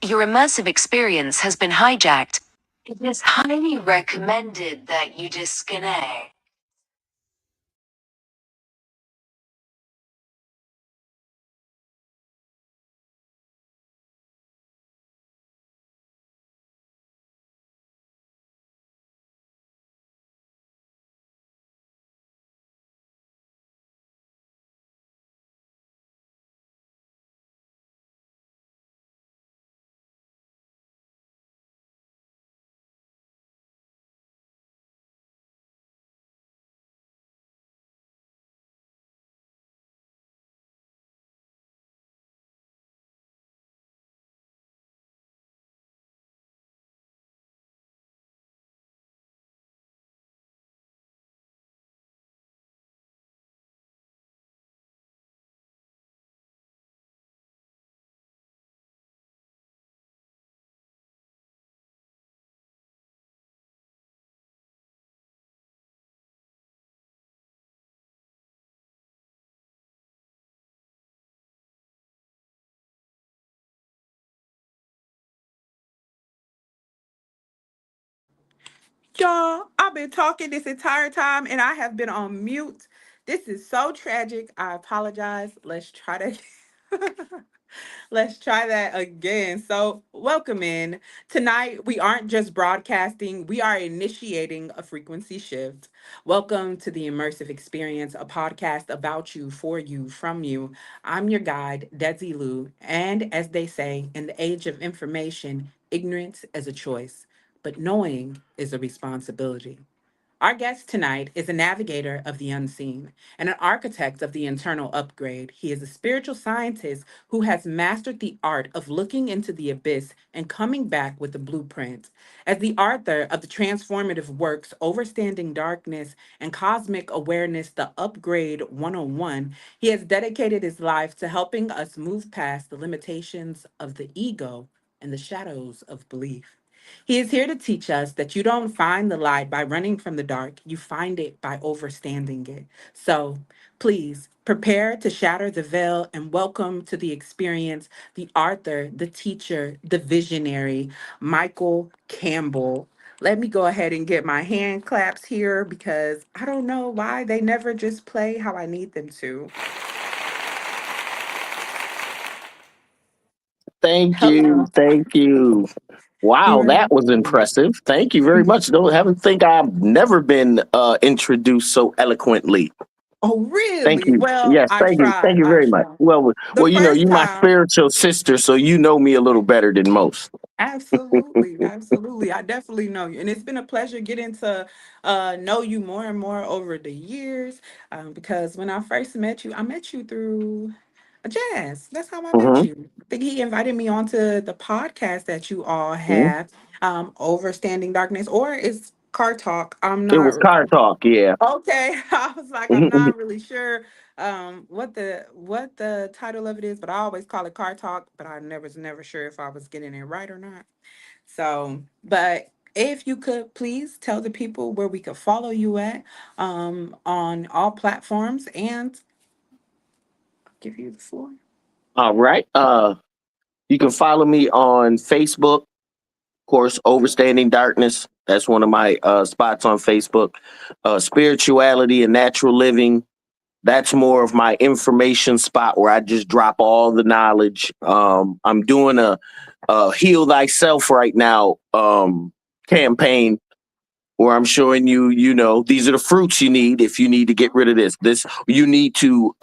Your immersive experience has been hijacked. It is highly recommended that you disconnect. Y'all, I've been talking this entire time and I have been on mute. This is so tragic. I apologize. Let's try to let's try that again. So, welcome in. Tonight, we aren't just broadcasting, we are initiating a frequency shift. Welcome to the Immersive Experience, a podcast about you, for you, from you. I'm your guide, Desi Lou, and as they say, in the age of information, ignorance is a choice, but knowing is a responsibility. Our guest tonight is a navigator of the unseen and an architect of the internal upgrade. He is a spiritual scientist who has mastered the art of looking into the abyss and coming back with a blueprint. As the author of the transformative works Overstanding Darkness and Cosmic Awareness, The Upgrade 101, he has dedicated his life to helping us move past the limitations of the ego and the shadows of belief. He is here to teach us that you don't find the light by running from the dark, you find it by overstanding it. So please prepare to shatter the veil and welcome to the experience the author, the teacher, the visionary, Michael Campbell. Let me go ahead and get my hand claps here because I don't know why they never just play how I need them to. Thank you. Hello. Thank you. Wow, that was impressive. Thank you very much. Don't haven't think I've never been introduced so eloquently. Oh, Thank really? you. Well, Yes, I thank you. tried. Thank you I very much. tried. The Well, first you're my time, spiritual sister, so you know me a little better than most. absolutely, absolutely. I definitely know you. And it's been a pleasure getting to know you more and more over the years. Because when I first met you, I met you through a jazz. That's how I met Hmm. you. I think he invited me onto the podcast that you all Hmm. have, Overstanding Darkness, or it's Car Talk. I'm It was not. car talk, yeah. Okay, I was like, I'm not really sure what the title of it is, but I always call it Car Talk, but I never was never sure if I was getting it right or not. So, but if you could please tell the people where we could follow you at on all platforms and give you the floor. All right. You can follow me on Facebook, of course, Overstanding Darkness. That's one of my spots on Facebook. Spirituality and Natural Living. That's more of my information spot where I just drop all the knowledge. I'm doing a heal thyself right now campaign where I'm showing you, these are the fruits you need if you need to get rid of this. This you need to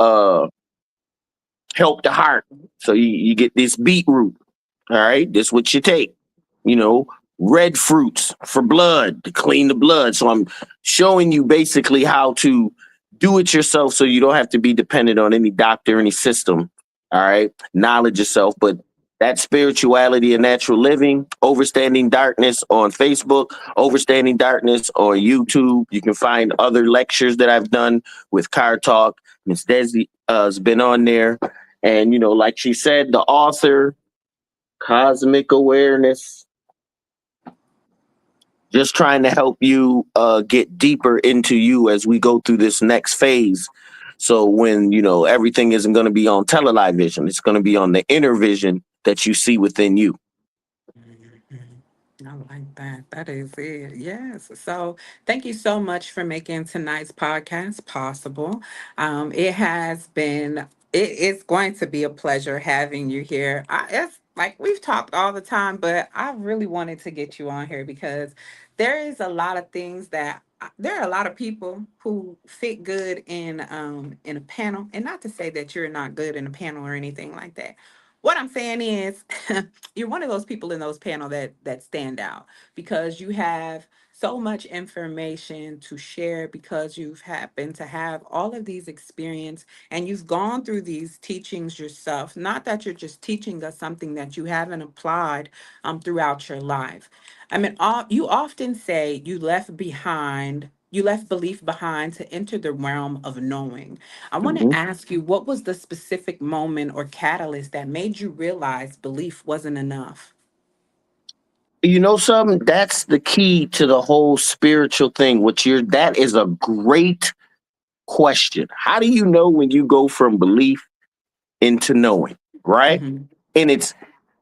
help the heart. So you get this beetroot. All right, this is what you take. You know, red fruits for blood to clean the blood. So I'm showing you basically how to do it yourself, so you don't have to be dependent on any doctor, any system. All right, knowledge yourself, but that spirituality and natural living, Overstanding Darkness on Facebook, Overstanding Darkness on YouTube. You can find other lectures that I've done with Car Talk. Miss Desi has been on there. And, like she said, the author, Cosmic Awareness, just trying to help you get deeper into you as we go through this next phase. So when, everything isn't going to be on television, it's going to be on the inner vision that you see within you. I like that. That is it. Yes. So thank you so much for making tonight's podcast possible. It has been, it's going to be a pleasure having you here. It's like we've talked all the time, but I really wanted to get you on here because there is a lot of things that there are a lot of people who fit good in a panel. And not to say that you're not good in a panel or anything like that. What I'm saying is you're one of those people in those panel that stand out because you have so much information to share because you've happened to have all of these experience and you've gone through these teachings yourself. Not that you're just teaching us something that you haven't applied throughout your life. I mean, you often say you left belief behind to enter the realm of knowing. I want to Mhm. ask you, what was the specific moment or catalyst that made you realize belief wasn't enough? You know something? That's the key to the whole spiritual thing. That is a great question. How do you know when you go from belief into knowing, right? Hmm. And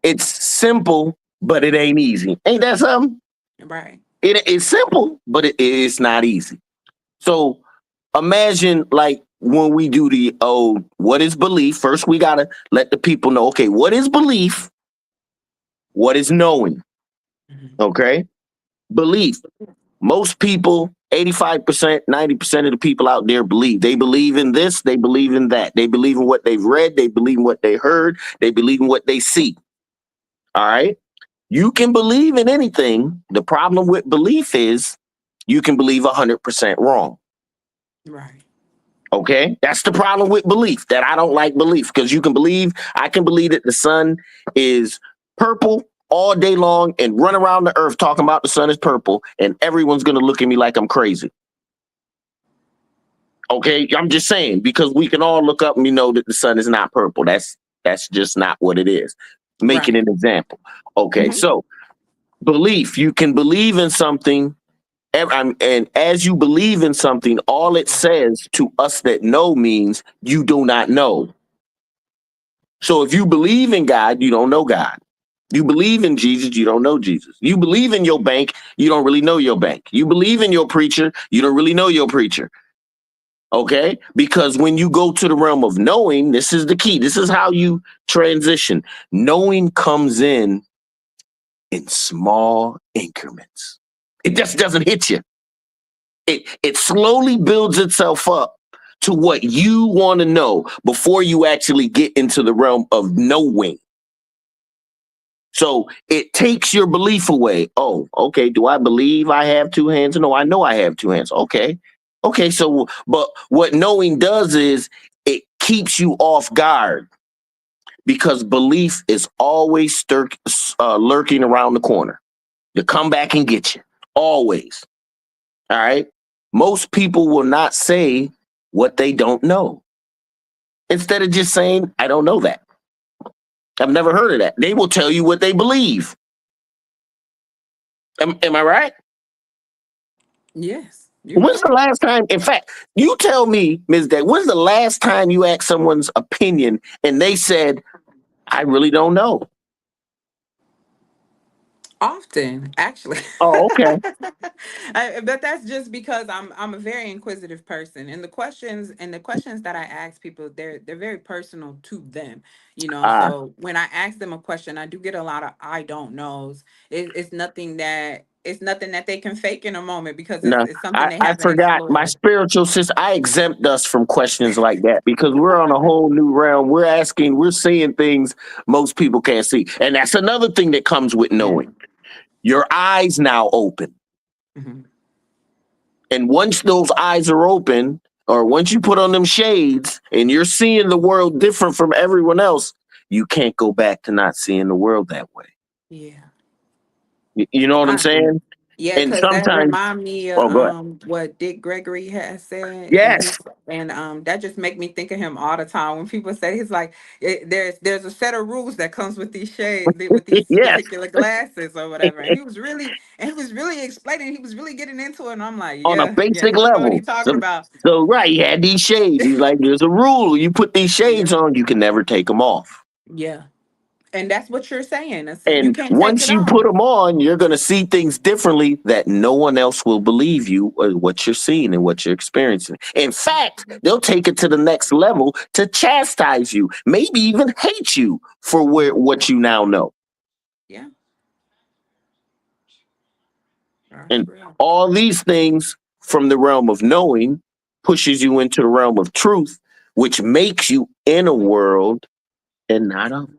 it's simple, but it ain't easy. Ain't that something? Right. It's simple, but it's not easy. So imagine like when we do what is belief? First, we gotta let the people know, okay, what is belief? What is knowing? Hmm. Okay, belief. Most people, 85%, 90% of the people out there believe. They believe in this, they believe in that. They believe in what they've read, they believe in what they heard, they believe in what they see. All right. You can believe in anything. The problem with belief is you can believe 100% wrong. Right. Okay. That's the problem with belief, that I don't like belief because I can believe that the sun is purple all day long and run around the earth talking about the sun is purple, and everyone's going to look at me like I'm crazy. Okay, I'm just saying because we can all look up and we know that the sun is not purple. That's just not what it is. Making Right. an example. Okay, Hmm. so belief, you can believe in something, and as you believe in something, all it says to us that know means you do not know. So if you believe in God, you don't know God. You believe in Jesus, you don't know Jesus. You believe in your bank, you don't really know your bank. You believe in your preacher, you don't really know your preacher. Okay, because when you go to the realm of knowing, this is the key, this is how you transition. Knowing comes in small increments. It just doesn't hit you. It slowly builds itself up to what you want to know before you actually get into the realm of knowing. So it takes your belief away. Oh, okay. Do I believe I have two hands? No, I know I have two hands. Okay. Okay. So, but what knowing does is it keeps you off guard because belief is always lurking around the corner to come back and get you. Always. All right. Most people will not say what they don't know. Instead of just saying, I don't know that. I've never heard of that. They will tell you what they believe. Am I right? Yes, you're When's the right. last time? In fact, you tell me, Ms. Day, when's the last time you asked someone's opinion and they said, I really don't know? Often, actually. Oh, okay. But that's just because I'm a very inquisitive person, and the questions that I ask people, they're very personal to them, you know. Uh, So when I ask them a question, I do get a lot of I don't knows. It's nothing that they can fake in a moment because no, it's something they I haven't forgot my explored. spiritual sister. I exempt us from questions like that because we're on a whole new realm. We're seeing things most people can't see. And that's another thing that comes with Yeah. knowing. Your eyes now open. Hmm. And once those eyes are open, or once you put on them shades and you're seeing the world different from everyone else, you can't go back to not seeing the world that way. Yeah. You know what I'm saying? Yeah, And because that sometimes, remind me of oh, go ahead. what Dick Gregory has said, Yes, and that just make me think of him all the time when people say he's like there's a set of rules that comes with these with these yes, particular glasses or whatever, and he was really explaining, he was really getting into it, and I'm like, on a yeah, basic he know what level. he's talking So, about. so right, he had these shades. He's like, there's a rule. You put these Yeah, shades on, you can never take them off. yeah. And that's what you're saying. You And can't take once it you put off. them on, you're going to see things differently that no one else will believe you or what you're seeing and what you're experiencing. In fact, they'll take it to the next level to chastise you, maybe even hate you for what you now know. Yeah, that's And real. all these things from the realm of knowing pushes you into the realm of truth, which makes you in a world and not of.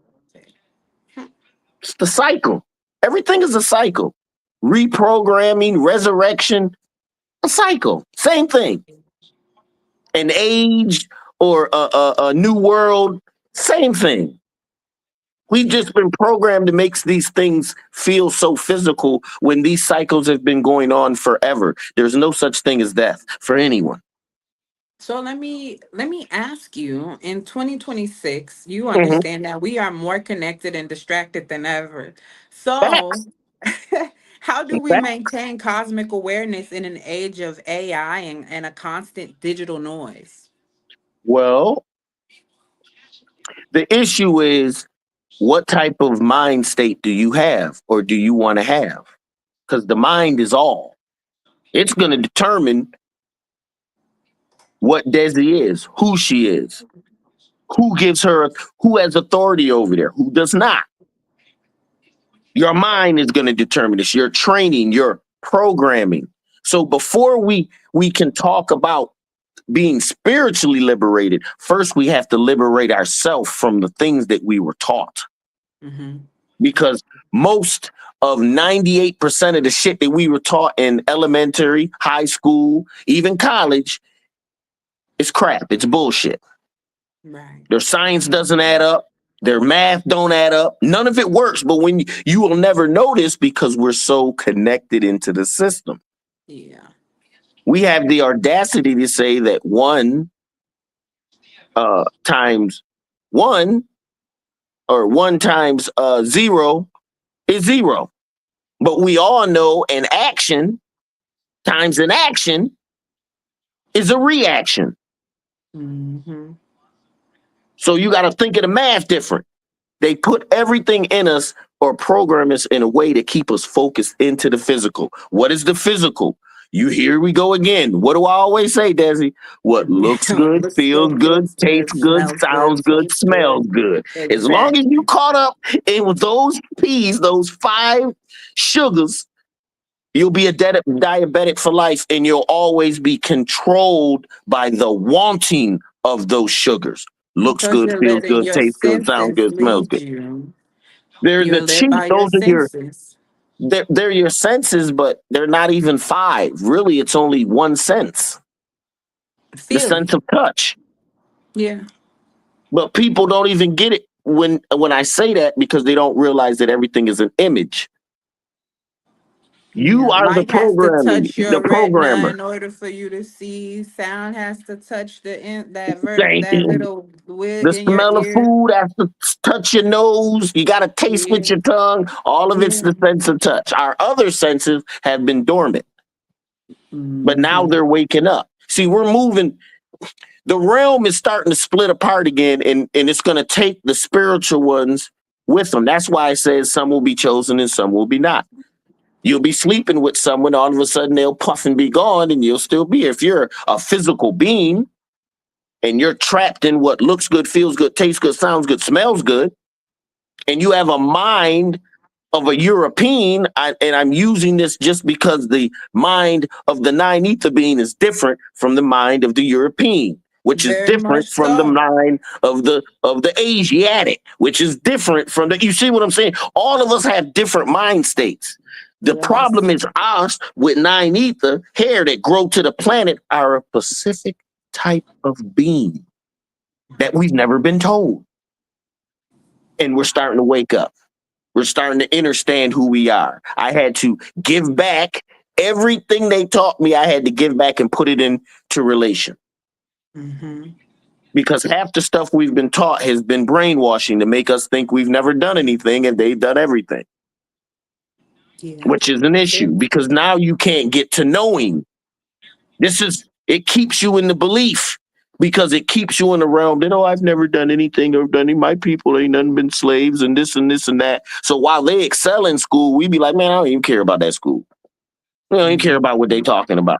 It's the cycle. Everything is a cycle. Reprogramming, resurrection, a cycle. Same thing. An age or a new world, same thing. We've Yeah. just been programmed to make these things feel so physical when these cycles have been going on forever. There's no such thing as death for anyone. So let me ask you, in 2026, you Mhm. understand that we are more connected and distracted than ever. So Facts. how do we Facts. maintain cosmic awareness in an age of AI and a constant digital noise? Well, the issue is what type of mind state do you have or do you want to have? Because the mind is all. It's going to determine what Desi is, who she is, who gives her, who has authority over there, who does not. Your mind is going to determine this. Your training, your programming. So before we can talk about being spiritually liberated, first we have to liberate ourselves from the things that we were taught. Hmm. Because most of 98% of the shit that we were taught in elementary, high school, even college is crap. It's bullshit. Right. Their science doesn't add up. Their math don't add up. None of it works. But when you will never notice because we're so connected into the system. Yeah. We have the audacity to say that one times one or one times zero is zero. But we all know an action times an action is a reaction. Hmm. So you got to think of the math different. They put everything in us or program us in a way to keep us focused into the physical. What is the physical? You here we go again. What do I always say, Desi? What looks What good, looks feels good, good, feels tastes good, good, smells sounds good, good, tastes good. smells good. As long as you Exactly. caught up in with those P's, those five sugars, you'll be a diabetic for life and you'll always be controlled by the wanting of those sugars. Looks Because good, you're feels letting good, your tastes good, sounds senses good, smells lead good. you. They're You're the led cheap. by your Those are your senses. they're your senses, but they're not even five. Really, it's only one sense. The sense Feeling. of touch. Yeah. But people don't even get it when I say that because they don't realize that everything is an image. You Yeah. are the Light has to programming, touch the your retina programmer. in order for you to see. Sound has to touch Thank that you. little wig The in your smell of ear. food has to touch your nose. You got to taste with Yeah. your tongue. All of it's Yeah. the sense of touch. Our other senses have been dormant, but now Hmm. they're waking up. See, we're moving. The realm is starting to split apart again, and it's going to take the spiritual ones with them. That's why I say some will be chosen and some will be not. You'll be sleeping with someone, all of a sudden they'll puff and be gone, and you'll still be here. If you're a physical being and you're trapped in what looks good, feels good, tastes good, sounds good, smells good, and you have a mind of a European, and I'm using this just because the mind of the nine ether being is different from the mind of the European, which is Very much different from the so. mind of the Asiatic, which is different from the. You see what I'm saying? All of us have different mind states. The problem Yes. is us with nine ether hair that grow to the planet are a specific type of being that we've never been told, and we're starting to wake up. We're starting to understand who we are. I had to give back everything they taught me. I had to give back and put it into relation Hmm. because half the stuff we've been taught has been brainwashing to make us think we've never done anything and they've done everything, Yeah. which is an issue because now you can't get to knowing. It keeps you in the belief. because it keeps you in the realm that, oh, I've never done anything or done any, my people ain't nothing been slaves and this and that. So while they excel in school, we be like, man, I don't even care about that school. We don't even care Mhm. about what they talking about.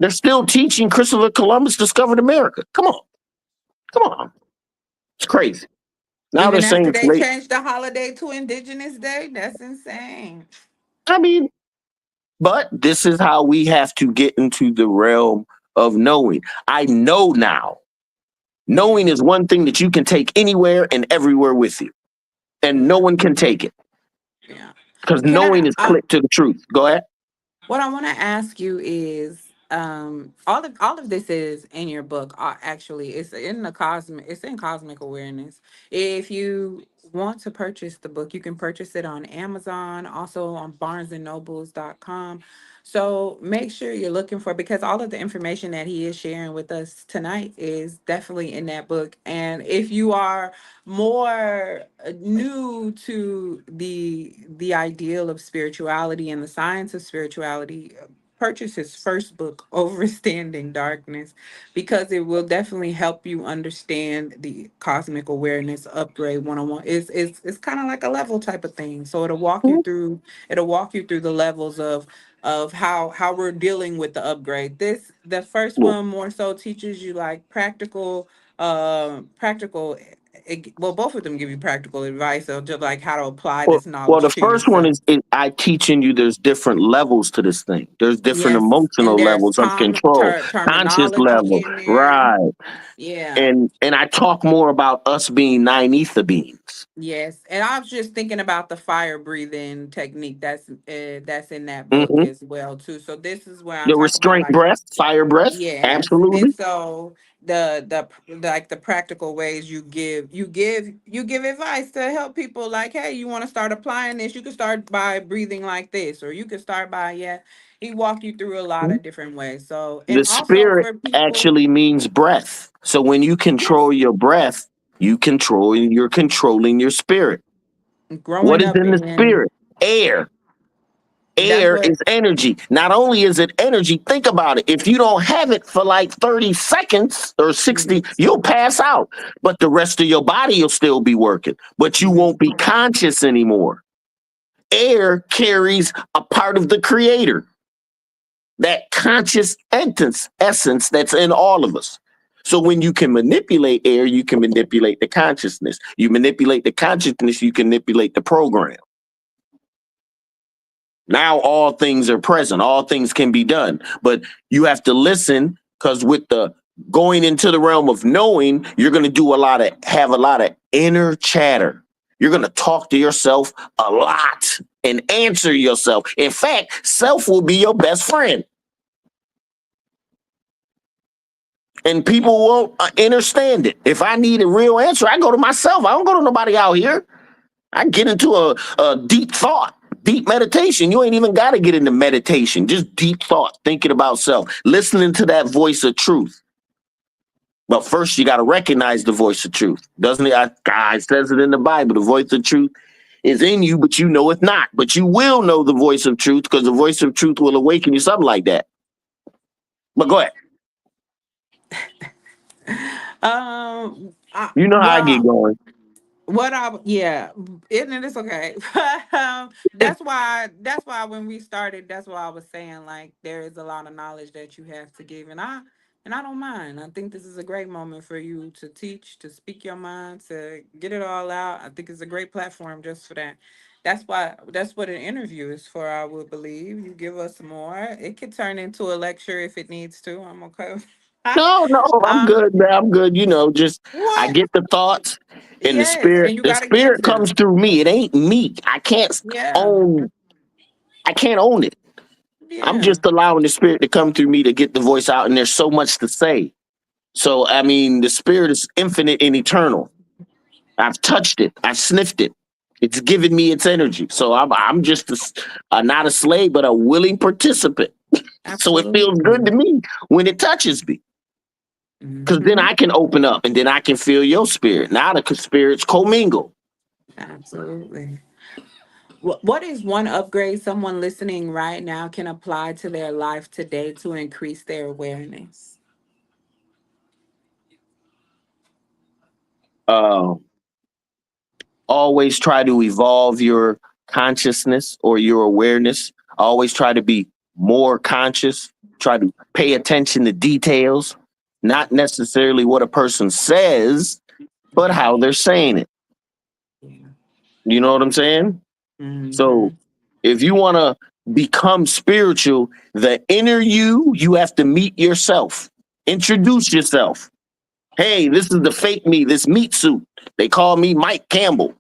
They're still teaching Christopher Columbus discovered America. Come on. It's crazy. Now they're Even after saying they slave. changed the holiday to Indigenous Day, that's insane. I mean, but this is how we have to get into the realm of knowing. I know now. Knowing Yeah, is one thing that you can take anywhere and everywhere with you, and no yeah, one can take it yeah. because Can knowing is click to the truth. Go ahead. what I want to ask you is, all of this is in your book. Actually, it's in Cosmic Awareness. If you want to purchase the book, you can purchase it on Amazon, also on barnesandnobles.com. So make sure you're looking for, because all of the information that he is sharing with us tonight is definitely in that book. And if you are more new to the ideal of spirituality and the science of spirituality, purchase his first book, Overstanding Darkness, because it will definitely help you understand the cosmic awareness upgrade 101. It's kind of like a level type of thing. So it'll walk you through the levels of how we're dealing with the upgrade. The first Well, one more so teaches you like practical, well, both of them give you practical advice of just like how to apply this well, the knowledge to first one yourself. is I teaching you there's different levels to this thing. There's different Yes, and emotional there's levels of control, conscious terminology level, in there. right? Yeah. And I talk more about us being nine ether beings. Yes, and I was just thinking about the fire breathing technique that's in that book Hmm. as well too. So this is where I The talk about restraint like, breath, fire breath, yes, and absolutely. so like the practical ways you give advice to help people, like, hey, you want to start applying this, you can start by breathing like this, or you can start by, yeah, he walked you through a lot of different ways. So, and The also spirit for people, actually means breath. So when you yes, control your breath, you're controlling your spirit. What growing is up in the in, spirit? Air. that's Air what, is energy. Not only is it energy, think about it. If you don't have it for like 30 seconds or 60, mhm, you'll pass out. But the rest of your body will still be working, but you won't be mhm, conscious anymore. Air carries a part of the creator, that conscious essence that's in all of us. So when you can manipulate air, you can manipulate the consciousness. You manipulate the consciousness, you can manipulate the program. Now all things are present, all things can be done, but you have to listen, because with the going into the realm of knowing, you're going to have a lot of inner chatter. You're going to talk to yourself a lot and answer yourself. In fact, self will be your best friend. And people won't understand it. If I need a real answer, I go to myself. I don't go to nobody out here. I get into a deep thought, deep meditation. You ain't even got to get into meditation, just deep thought, thinking about self, listening to that voice of truth. But first, you got to recognize the voice of truth. Doesn't it? God says it in the Bible. The voice of truth is in you, but you know it not. But you will know the voice of truth, because the voice of truth will awaken you, something like that. But go ahead. You know how I get well, going. yeah, and it's okay. That's why when we started, that's why I was saying like there is a lot of knowledge that you have to give, and I don't mind. I think this is a great moment for you to teach, to speak your mind, to get it all out. I think it's a great platform just for that. That's what an interview is for, I would believe. You give us more. It could turn into a lecture if it needs to. I'm okay. No, no, I'm uh, good, man. I'm good. Just I what? get the thoughts and the Yes, spirit. and you The got to give spirit comes them. through me. It ain't me. Yeah, Own. I can't own it. I'm yeah. just allowing the spirit to come through me to get the voice out. And there's so much to say. So I mean, the spirit is infinite and eternal. I've touched it. I've sniffed it. It's given me its energy. So I'm just not a slave, but a willing participant. So it feels good to Absolutely. me when it touches me. Because then Hmm. I can open up and then I can feel your spirit. Now the spirits commingle. Absolutely. What is one upgrade someone listening right now can apply to their life today to increase their awareness? Uh, always try to evolve your consciousness or your awareness. Always try to be more conscious. Try to pay attention to details, not necessarily what a person says, but how they're saying it. Yeah. You know what I'm saying? Mm-hmm. So if you want to become spiritual, the inner you have to meet yourself. Introduce yourself. Hey, this is the fake me, this meat suit. They call me Mike Campbell.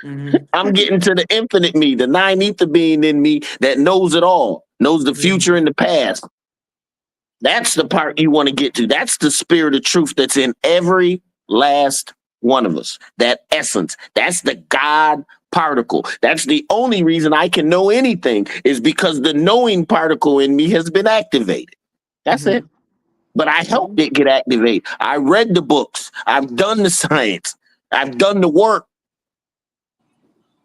I'm Mm-hmm. getting to the infinite me, the nine ether being in me that knows it all, knows the Yeah. future and the past. That's the part you want to get to. That's the spirit of truth that's in every last one of us. That essence. That's the God particle. That's the only reason I can know anything is because the knowing particle in me has been activated. That's it. Mm-hmm. But I helped it get activated. I read the books. I've done the science. I've done the work.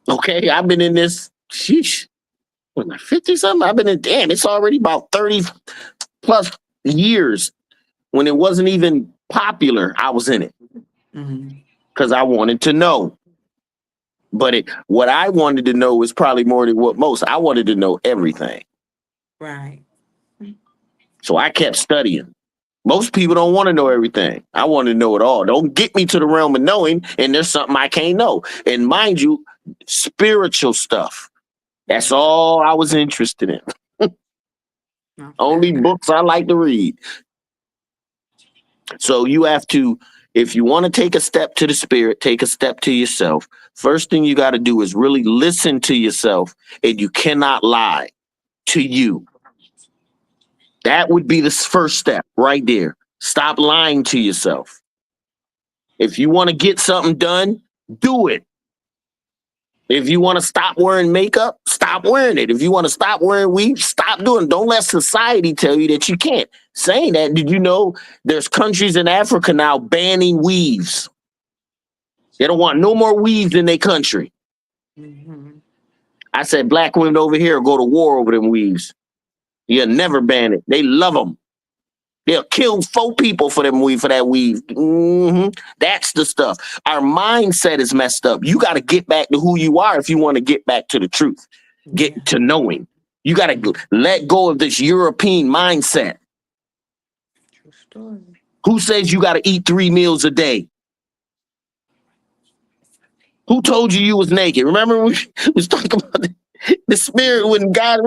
Okay. I've been in this. Sheesh. 50 something. I've been in, damn, it's already about 30 plus years when it wasn't even popular. I was in it Mm-hmm. because I wanted to know. But what I wanted to know was probably more than what most. I wanted to know everything. Right. So I kept studying. Most people don't want to know everything. I want to know it all. Don't get me to the realm of knowing, and there's something I can't know. And mind you, spiritual stuff. That's all I was interested in. Only Okay. books I like to read. So you have to, if you want to take a step to the spirit, take a step to yourself. First thing you got to do is really listen to yourself, and you cannot lie to you. That would be the first step right there. Stop lying to yourself. If you want to get something done, do it. If you want to stop wearing makeup, stop wearing it. If you want to stop wearing weave, stop doing it. Don't let society tell you that you can't. Saying that, did you know there's countries in Africa now banning weaves? They don't want no more weaves in their country. Mm-hmm. I said, black women over here go to war over them weaves. You'll never ban it. They love them. They'll kill 4 people for them weave for that weave. That's the stuff. Our mindset is messed up. You got to get back to who you are if you want to get back to the truth. Yeah. Get to knowing. You got to let go of this European mindset. True story. Who says you got to eat 3 meals a day? Who told you was naked? Remember we was talking about the spirit when God,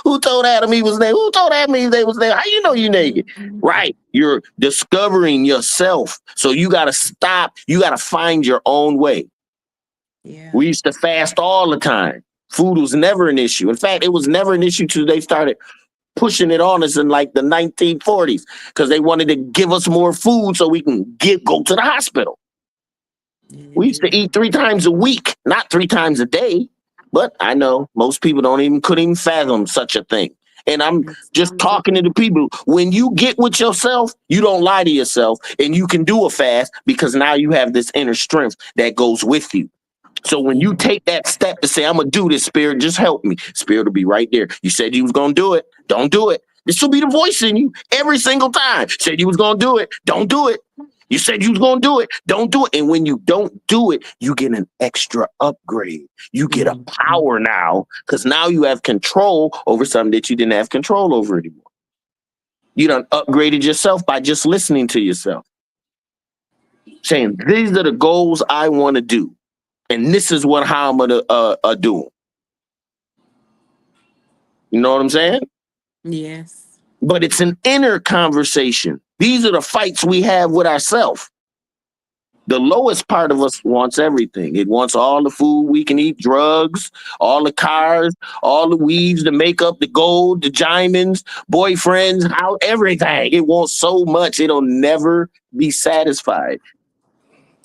who told Adam he was naked? Who told Adam he was naked? How you know you naked? Right. You're discovering yourself. So you got to stop. You got to find your own way. Yeah. We used to fast all the time. Food was never an issue. In fact, it was never an issue till they started pushing it on us in like the 1940s because they wanted to give us more food so we can go to the hospital. We used to Yeah. eat 3 times a week, not 3 times a day. But I know most people couldn't even fathom such a thing. And I'm It's just time to talking to the people. When you get with yourself, you don't lie to yourself and you can do a fast because now you have this inner strength that goes with you. So when you yeah. take that step to say, I'm gonna do this, spirit, just help me. Spirit will be right there. You said you was gonna do it. Don't do it. This will be the voice in you every single time. Said you was gonna do it. Don't do it. You said you was gonna do it. Don't do it. And when you don't do it, you get an extra upgrade. You get a Mm-hmm. power now because now you have control over something that you didn't have control over anymore. You done upgraded yourself by just listening to yourself, saying these are the goals I want to do, and this is what how I'm gonna do 'em. You know what I'm saying? Yes. But it's an inner conversation. These are the fights we have with ourselves. The lowest part of us wants everything. It wants all the food we can eat, drugs, all the cars, all the weaves, the makeup, the gold, the diamonds, boyfriends, how everything. It wants so much, it'll never be satisfied.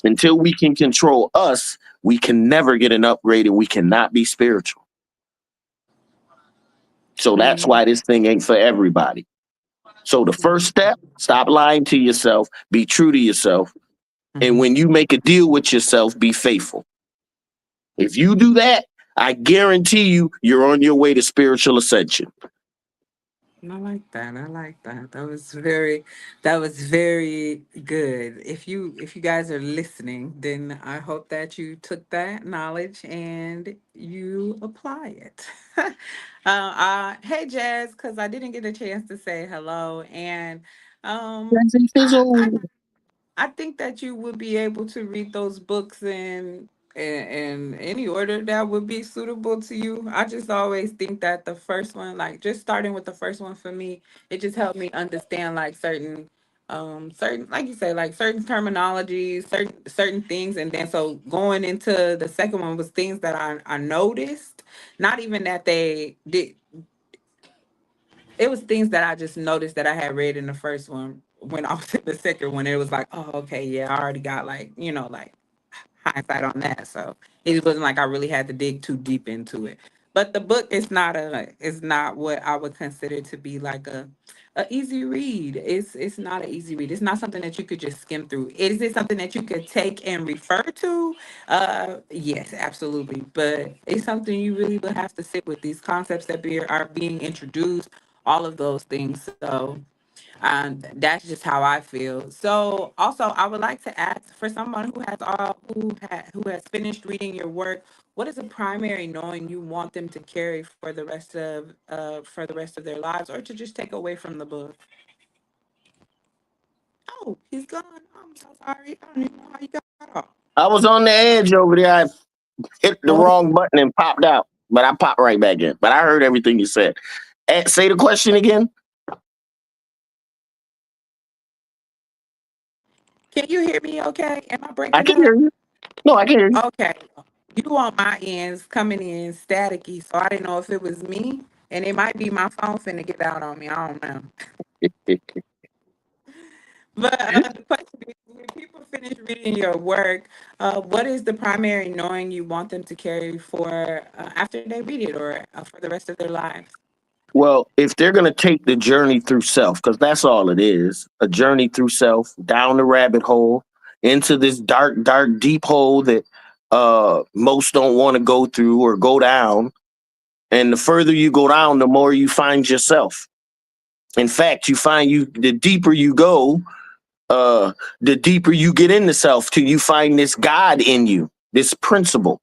Until we can control us, we can never get an upgrade and we cannot be spiritual. So that's Yeah. why this thing ain't for everybody. So the first step, stop lying to yourself, be true to yourself. And Mm-hmm. when you make a deal with yourself, be faithful. If you do that, I guarantee you, you're on your way to spiritual ascension. I like that. I like that. That was very good. If you guys are listening, then I hope that you took that knowledge and you apply it. Hey Jazz, because I didn't get a chance to say hello, and Jazzy I Fizzle. I think that you would be able to read those books in any order that would be suitable to you. I just always think that the first one, like just starting with the first one for me, it just helped me understand like certain like you say, like certain terminologies, certain things, and then so going into the second one was things that I noticed. Not even that they did, it was things that I just noticed that I had read in the first one. When I was in the second one, it was like, oh, okay, yeah, I already got like, like hindsight on that. So it wasn't like I really had to dig too deep into it. But the book is not what I would consider to be like a easy read. It's not an easy read. It's not something that you could just skim through. Is it something that you could take and refer to? Yes, absolutely. But it's something you really would have to sit with, these concepts that are being introduced, all of those things. So that's just how I feel. So, also, I would like to ask for someone who has finished reading your work, what is a primary knowing you want them to carry for the rest of their lives, or to just take away from the book? Oh, he's gone. I'm so sorry. I don't even know how you got off. I was on the edge over there. I hit the Oh, wrong button and popped out, but I popped right back in. But I heard everything you said. Say the question again. can you hear me? Okay, am I I breaking can hear up? you. No, I can hear you. Okay, you on my ends coming in staticky, so I didn't know if it was me, and it might be my phone finna get out on me. I don't know. But the question is, when people finish reading your work, what is the primary knowing you want them to carry for after they read it, or for the rest of their lives? Well, if they're going to take the journey through self, because that's all it is, a journey through self, down the rabbit hole, into this dark, dark, deep hole that most don't want to go through or go down. And the further you go down, the more you find yourself. In fact, you find the deeper you go, the deeper you get into self till you find this God in you, this principle,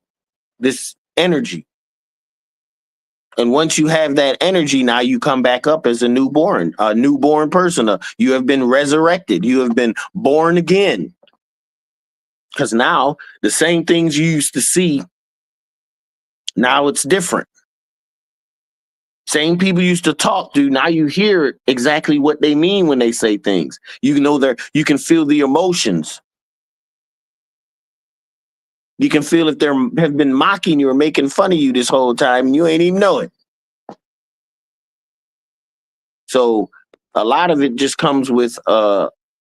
this energy. And once you have that energy, now you come back up as a newborn person. You have been resurrected. You have been born again. Because now the same things you used to see, now it's different. Same people used to talk to, now you hear exactly what they mean when they say things. You know you can feel the emotions. You can feel if they have been mocking you or making fun of you this whole time and you ain't even know it. So a lot of it just comes with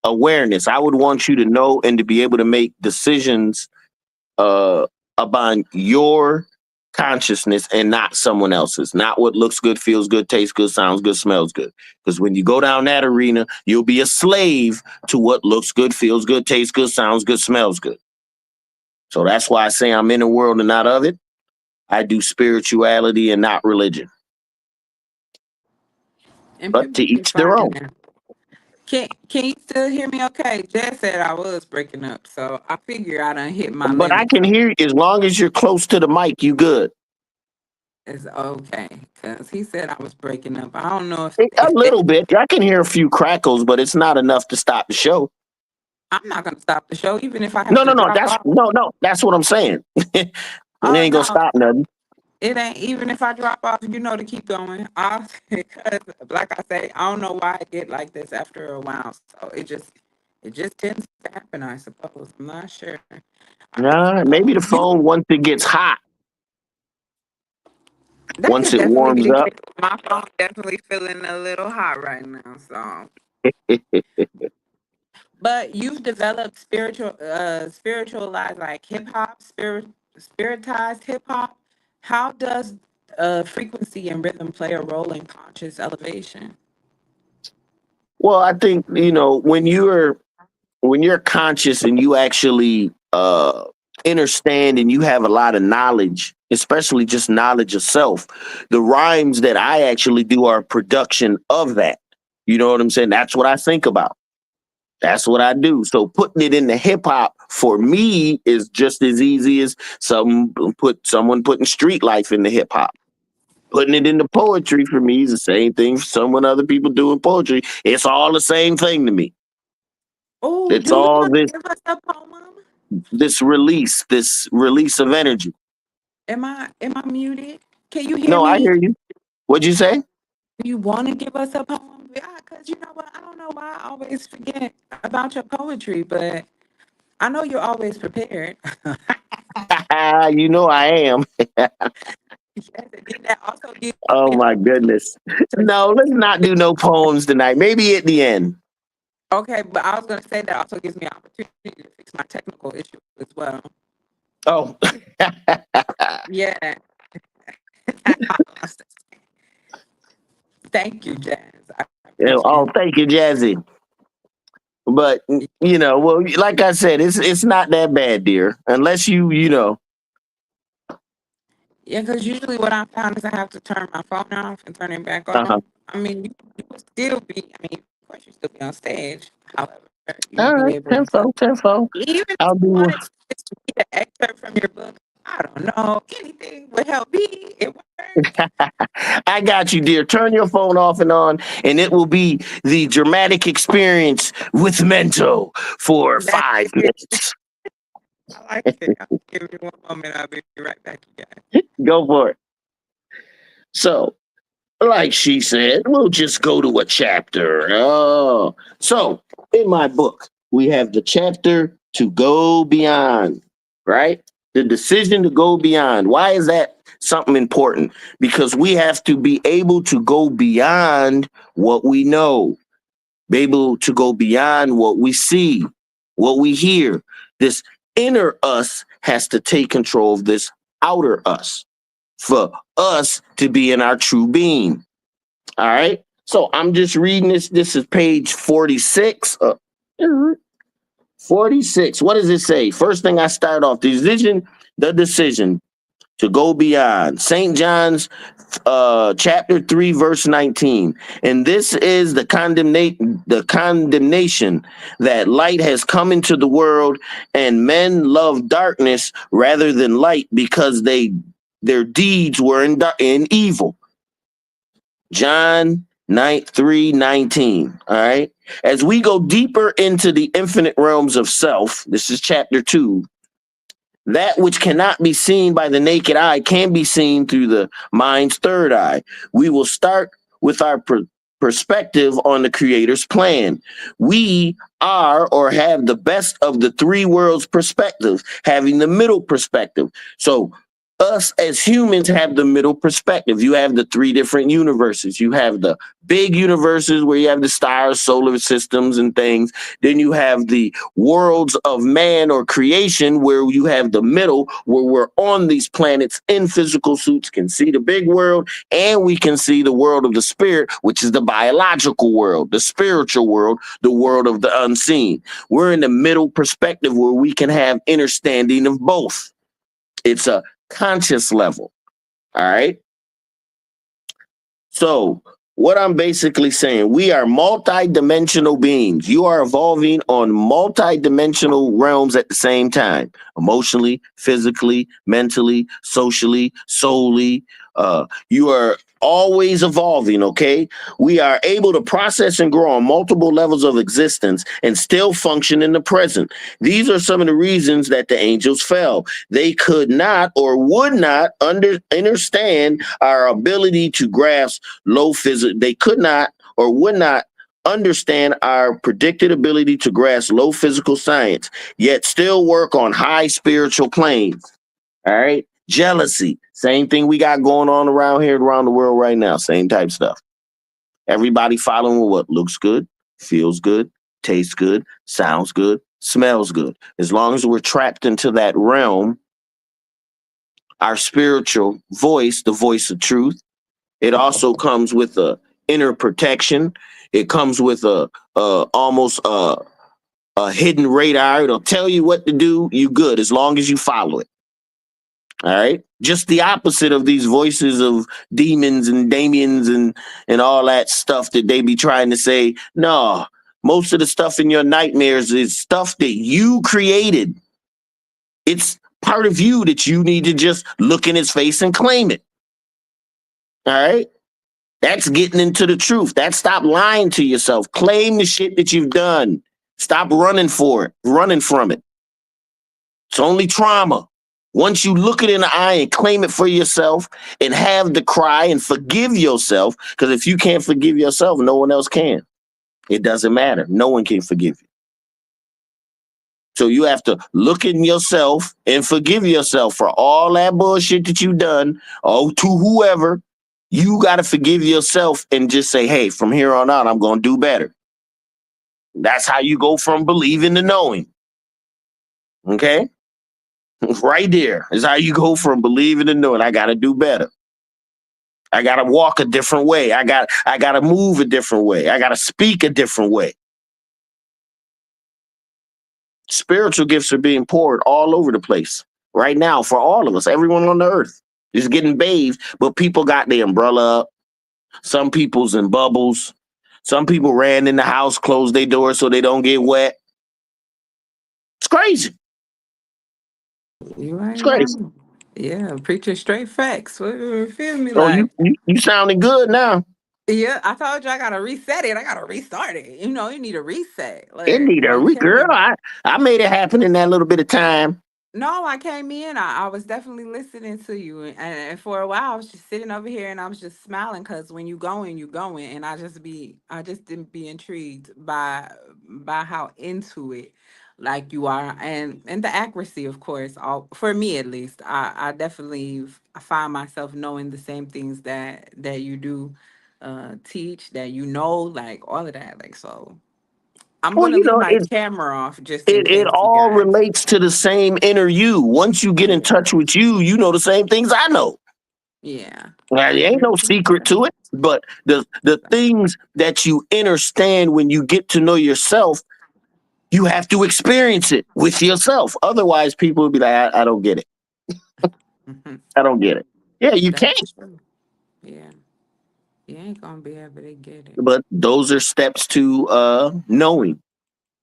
awareness. I would want you to know and to be able to make decisions uh, about your consciousness and not someone else's. Not what looks good, feels good, tastes good, sounds good, smells good. Because when you go down that arena, you'll be a slave to what looks good, feels good, tastes good, sounds good, smells good. So that's why I say I'm in the world and not of it. I do spirituality and not religion. And But people to be each their finding own. that. Can you still hear me? Okay, Jess said I was breaking up, so I figure I done hit my But I limit. can So hear you as long as you're close to the mic, you good. it's okay, because he said I was breaking up. I don't know A if little bit. I can hear a few crackles, but it's not enough to stop the show. I'm not gonna stop the show, even if I have No, to no, no. drop off. No. That's what I'm saying. It Oh ain't gonna no, stop nothing. it ain't, even if I drop off, to keep going. Because like I say, I don't know why I get like this after a while. So it just tends to happen, I suppose. I'm not sure. All right. Nah, maybe the You phone once it gets hot, That once could it definitely be warms the up. case. My phone definitely feeling a little hot right now. So, but you've developed spiritualized like hip hop, spiritized hip hop. How does frequency and rhythm play a role in conscious elevation? Well, I think when you're conscious and you actually understand and you have a lot of knowledge especially just knowledge of self. The rhymes that I actually do are a production of that. You know what I'm saying? That's what I think about. That's what I do. So putting it into hip hop for me is just as easy as someone putting street life into hip hop. Putting it into poetry for me is the same thing for someone other people doing poetry. It's all the same thing to me. Oh, It's do you all want to give us a poem? this release of energy. Am I muted? Can you hear No, I me? hear you. What'd you say? Do you want to give us a poem? Yeah, because you know what? I don't know why I always forget about your poetry, but I know you're always prepared. You know I am. Yes, and then that also gives Oh me an my goodness. opportunity. No, let's not do no poems tonight. Maybe at the end. Okay, but I was going to say that also gives me an opportunity to fix my technical issue as well. Oh. Yeah. Thank you, Jazz. I Oh, appreciate thank you, Jazzy. But it. well, like I said, it's not that bad, dear. Unless you. Yeah, because usually what I found is I have to turn my phone off and turn it back Uh-huh. on. I mean, you will still be, I mean, of course, you still be on stage. However, you will All be right, able to, tenfold, tenfold. even if I'll you do. wanted to just read an excerpt from your book, I don't know, anything would help me. It works. I got you, dear. Turn your phone off and on, and it will be the dramatic experience with Mento for That 5 minutes. I like it. I'll give you one moment. I'll be right back again. Go for it. So, like she said, we'll just go to a chapter. Oh, so in my book, we have the chapter to go beyond, right? The decision to go beyond. Why is that something important? Because we have to be able to go beyond what we know, be able to go beyond what we see, what we hear. This inner us has to take control of this outer us for us to be in our true being. All right. So I'm just reading this. This is page 46. 46. What does it say? First thing I start off the decision to go beyond. St. John's chapter 3, verse 19. And this is the condemnation that light has come into the world, and men love darkness rather than light because their deeds were in evil. John 3:19. All right. As we go deeper into the infinite realms of self, this is chapter 2. That which cannot be seen by the naked eye can be seen through the mind's third eye. We will start with our perspective on the Creator's plan. We are or have the best of the three worlds perspective, having the middle perspective. So, us as humans have the middle perspective. You have the three different universes. You have the big universes where you have the stars, solar systems, and things. Then you have the worlds of man or creation where you have the middle where we're on these planets in physical suits, can see the big world, and we can see the world of the spirit, which is the biological world, the spiritual world, the world of the unseen. We're in the middle perspective where we can have understanding of both. It's a conscious level. All right. So, what I'm basically saying, we are multi-dimensional beings. You are evolving on multi-dimensional realms at the same time, emotionally, physically, mentally, socially, soully. You are always evolving, okay? We are able to process and grow on multiple levels of existence and still function in the present. These are some of the reasons that the angels fell. They could not or would not understand our ability to grasp low physics. They could not or would not understand our predicted ability to grasp low physical science, yet still work on high spiritual planes. All right. Jealousy, same thing we got going on around here, around the world right now. Same type stuff. Everybody following what looks good, feels good, tastes good, sounds good, smells good. As long as we're trapped into that realm, our spiritual voice, the voice of truth, it also comes with a inner protection. It comes with almost a hidden radar. It'll tell you what to do. You good as long as you follow it. All right. Just the opposite of these voices of demons and Damians and all that stuff that they be trying to say. No, most of the stuff in your nightmares is stuff that you created. It's part of you that you need to just look in his face and claim it. All right. That's getting into the truth. That's stop lying to yourself. Claim the shit that you've done. Stop running for it, running from it. It's only trauma. Once you look it in the eye and claim it for yourself and have the cry and forgive yourself, because if you can't forgive yourself, no one else can. It doesn't matter. No one can forgive you. So you have to look in yourself and forgive yourself for all that bullshit that you've done. Oh, to whoever, you got to forgive yourself and just say, hey, from here on out, I'm going to do better. That's how you go from believing to knowing. Okay? Right there is how you go from believing to knowing. I got to do better. I got to walk a different way. I got to move a different way. I got to speak a different way. Spiritual gifts are being poured all over the place right now for all of us, everyone on the earth is getting bathed, but people got their umbrella up. Some people's in bubbles. Some people ran in the house, closed their doors so they don't get wet. It's crazy. You It's ain't crazy. lying. Yeah, preaching straight facts. What you feel me Oh, you like? you, you sounding good now. Yeah, I told you I gotta reset it. I gotta restart it. You need a reset. It need a Like girl. Kevin. I made it happen in that little bit of time. No, I came in. I was definitely listening to you, and for a while I was just sitting over here and I was just smiling because when you going, you going, and I just didn't be intrigued by how into it like you are, and the accuracy, of course. All for me at least, I definitely I find myself knowing the same things that you do, teach that like all of that, like so. I'm Well, gonna leave my camera off just in it case you all guys. relates to the same inner you. Once you get in Yeah. touch with you, you know the same things I know. Yeah. There ain't no secret to it. But the things that you understand when you get to know yourself, you have to experience it with yourself. Otherwise, people will be like, I don't get it. Mhm. I don't get it. Yeah, you can't. That's true. Yeah. You ain't gonna be able to get it. But those are steps to knowing.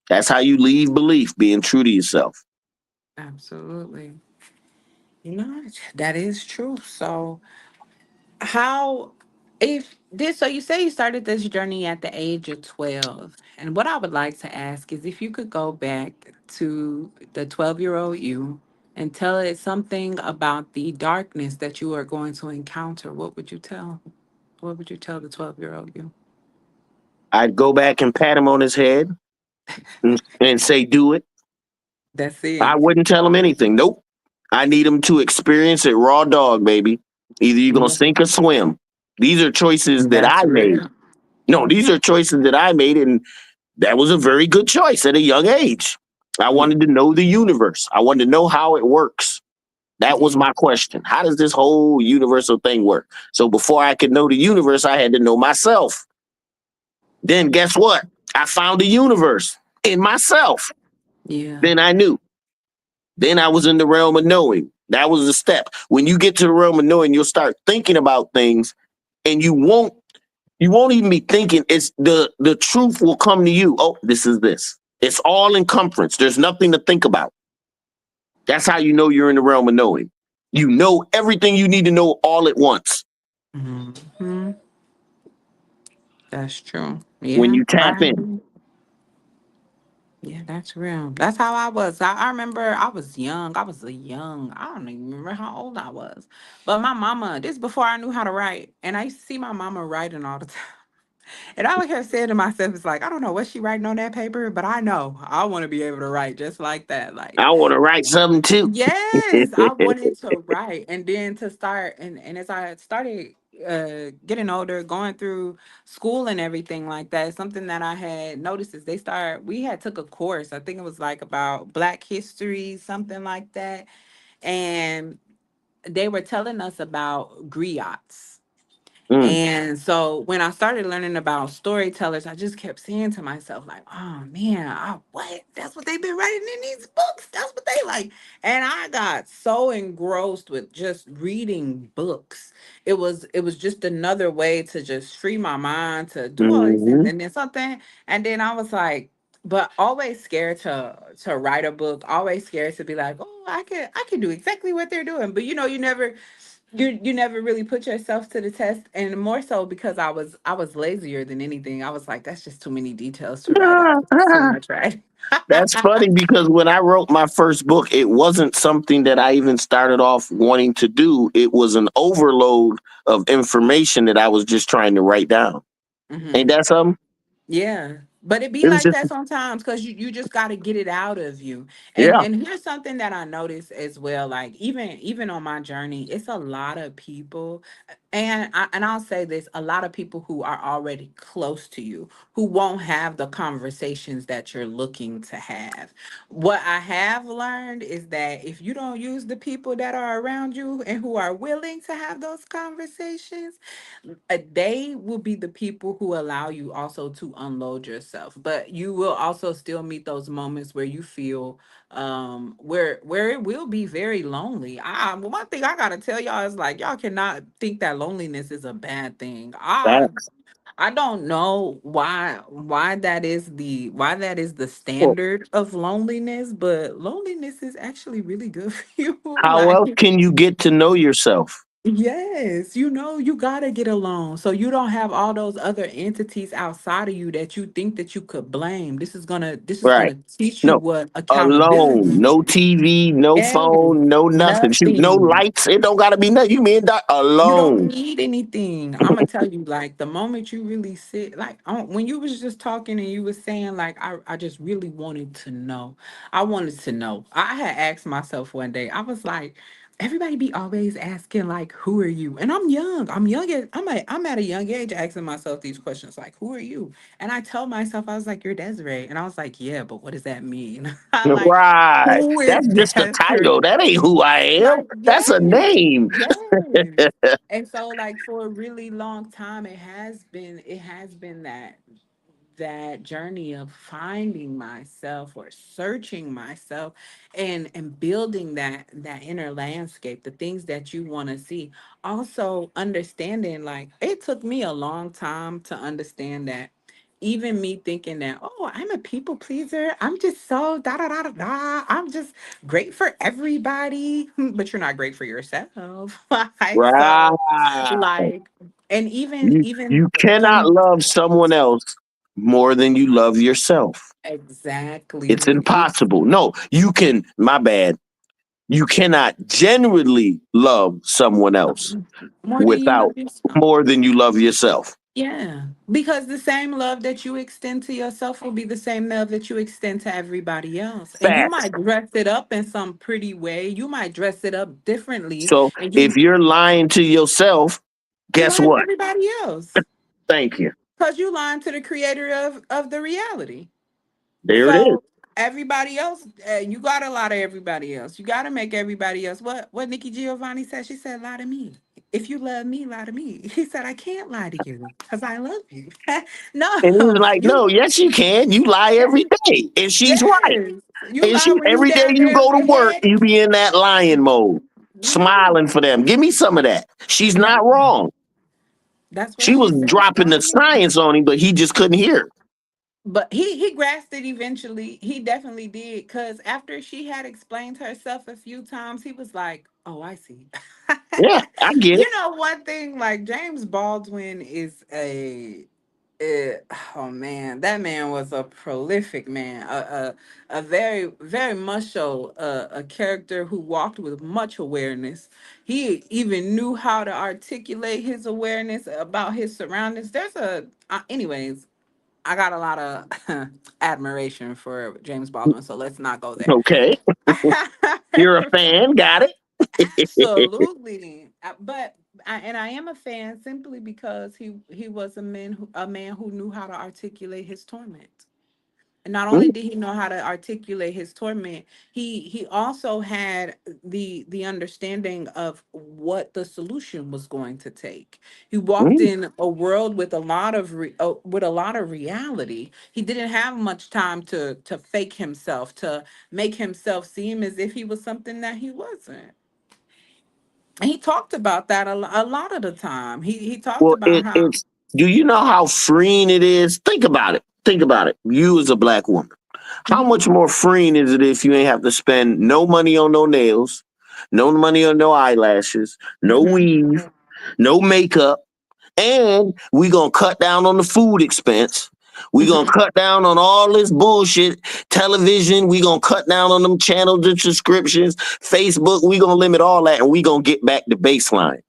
That's how you leave belief, being true to yourself. Absolutely. That is true. So how if this so you say you started this journey at the age of 12. And what I would like to ask is if you could go back to the 12-year-old you and tell it something about the darkness that you are going to encounter, what would you tell? What would you tell the 12-year-old you? I'd go back and pat him on his head and say, do it. That's I it. wouldn't tell him anything. Nope. I need him to experience it raw dog, baby. Either you're going to Yeah. sink or swim. These are choices that I That's made. real. No, these are choices that I made, and that was a very good choice at a young age. I Yeah. wanted to know the universe. I wanted to know how it works. That was Yeah. my question. How does this whole universal thing work? So before I could know the universe, I had to know myself. Then guess what? I found the universe in myself. Yeah. Then I knew. Then I was in the realm of knowing. That was the step. When you get to the realm of knowing, you'll start thinking about things and you won't even be thinking. It's the truth will come to you. Oh, this is this. It's all in conference. There's nothing to think about. That's how you know you're in the realm of knowing. You know everything you need to know all at once Hmm. That's true. when Yeah. you tap in. Yeah, that's real. That's how I was. I remember I was young. I was a young. I don't even remember how old I was. But my mama, this before I knew how to write. And I used to see my mama writing all the time. And I would hear saying to myself, it's like, I don't know what she writing on that paper, but I know I want to be able to write just like that. Like I want to write something too. yes, I wanted to write, and then to start, and as I started getting older, going through school and everything like that, something that I had noticed is we had took a course. I think it was like about Black history, something like that, and they were telling us about griots. Mm. And so when I started learning about storytellers, I just kept saying to myself, like, oh man, what? That's what they've been writing in these books. That's what they like. And I got so engrossed with just reading books. It was just another way to just free my mind to do all these things. Hmm. And then something, and then I was like, but always scared to write a book, always scared to be like, oh, I can do exactly what they're doing. But you never really put yourself to the test, and more so because I was lazier than anything. I was like, that's just too many details to write out. It's too much writing. That's funny because when I wrote my first book, it wasn't something that I even started off wanting to do. It was an overload of information that I was just trying to write down. Ain't Hmm. that something? Yeah. But it be It was like just, that sometimes because you just got to get it out of you. And yeah, and here's something that I noticed as well. Like even on my journey, it's a lot of people, and I'll say this, a lot of people who are already close to you who won't have the conversations that you're looking to have. What I have learned is that if you don't use the people that are around you and who are willing to have those conversations, they will be the people who allow you also to unload yourself, but you will also still meet those moments where you feel where it will be very lonely. One thing I gotta tell y'all is, like, y'all cannot think that loneliness is a bad thing. i facts. i don't know why that is the Well, standard of loneliness, but loneliness is actually really good for you. how Like, else can you get to know yourself? yes, you gotta get along so you don't have all those other entities outside of you that you think that you could blame. This is gonna Right. teach you No, what alone. accountability No TV, no is. phone, no nothing. Shoot, no Nothing. lights. It don't gotta be nothing. You mean that You don't alone. need anything. I'm gonna tell you, like, the moment you really sit, like, when you was just talking and you was saying, like, I just really wanted to know. I wanted to know. I had asked myself one day, I was like, everybody be always asking, like, who are you? And I'm young. I'm at a young age asking myself these questions, like, who are you? And I tell myself, I was like, you're Desiree. And I was like, yeah, but what does that mean? I like, Right. who is That's just a Desiree? title. That ain't who I am. Like, That's a yes, name. yes. And so, like, for a really long time, it has been that journey of finding myself or searching myself, and building that inner landscape, the things that you want to see. Also understanding, like, it took me a long time to understand that, even me thinking that, oh, I'm a people pleaser, I'm just so da da da da da, I'm just great for everybody, but you're not great for yourself. Like, so, Right. like, and even You even cannot come love someone else more than you love yourself. It's exactly. impossible. No, you can, my bad. You cannot genuinely love someone else More than you without love yourself. more than you love yourself. Yeah, because the same love that you extend to yourself will be the same love that you extend to everybody else. And you Facts. might dress it up in some pretty way. You might dress it up differently, So and if you're lying to yourself, you guess lying to what? everybody else Thank you. because you lying to the creator of the reality. There it is. So everybody else, you got to lie to everybody else. You got to make everybody else. What Nikki Giovanni said? She said, "Lie to me. If you love me, lie to me." He said, "I can't lie to you because I love you." And he was No, like, you. no, yes, you can. You lie Yes, every day. And she's right. yes. You And lie she when you every day down you there go to work, you beheading. be in that lion mode, Yeah, smiling for them. Give me some of that. She's yeah. not wrong. That's what She she was said. dropping Lie the to me. science on him, but he just couldn't hear it. But he grasped it eventually. He definitely did. Cause after she had explained herself a few times, he was like, "Oh, I see." Yeah, I get it. One thing, like, James Baldwin is oh man, that man was a prolific man, a very, very much so a character who walked with much awareness. He even knew how to articulate his awareness about his surroundings. Anyways, I got a lot of admiration for James Baldwin, so let's not go there. Okay. You're a fan, got it. Absolutely. And I am a fan simply because he was a man who knew how to articulate his torment. not only Mm, did he know how to articulate his torment, he also had the understanding of what the solution was going to take. He walked mm. in a world with a lot of with a lot of reality. He didn't have much time to fake himself, to make himself seem as if he was something that he wasn't. And he talked about that a lot of the time. He talked Well, about how. it's. Do you know how freeing it is? Think about it. Think about it. You as a black woman, how Mhm, much more freeing is it if you ain't have to spend no money on no nails, no money on no eyelashes, no mhm, weave, no makeup, and we gonna cut down on the food expense. We gonna mhm, cut down on all this bullshit television. We gonna cut down on them channels and subscriptions. Facebook. We gonna limit all that, and we gonna get back to baseline.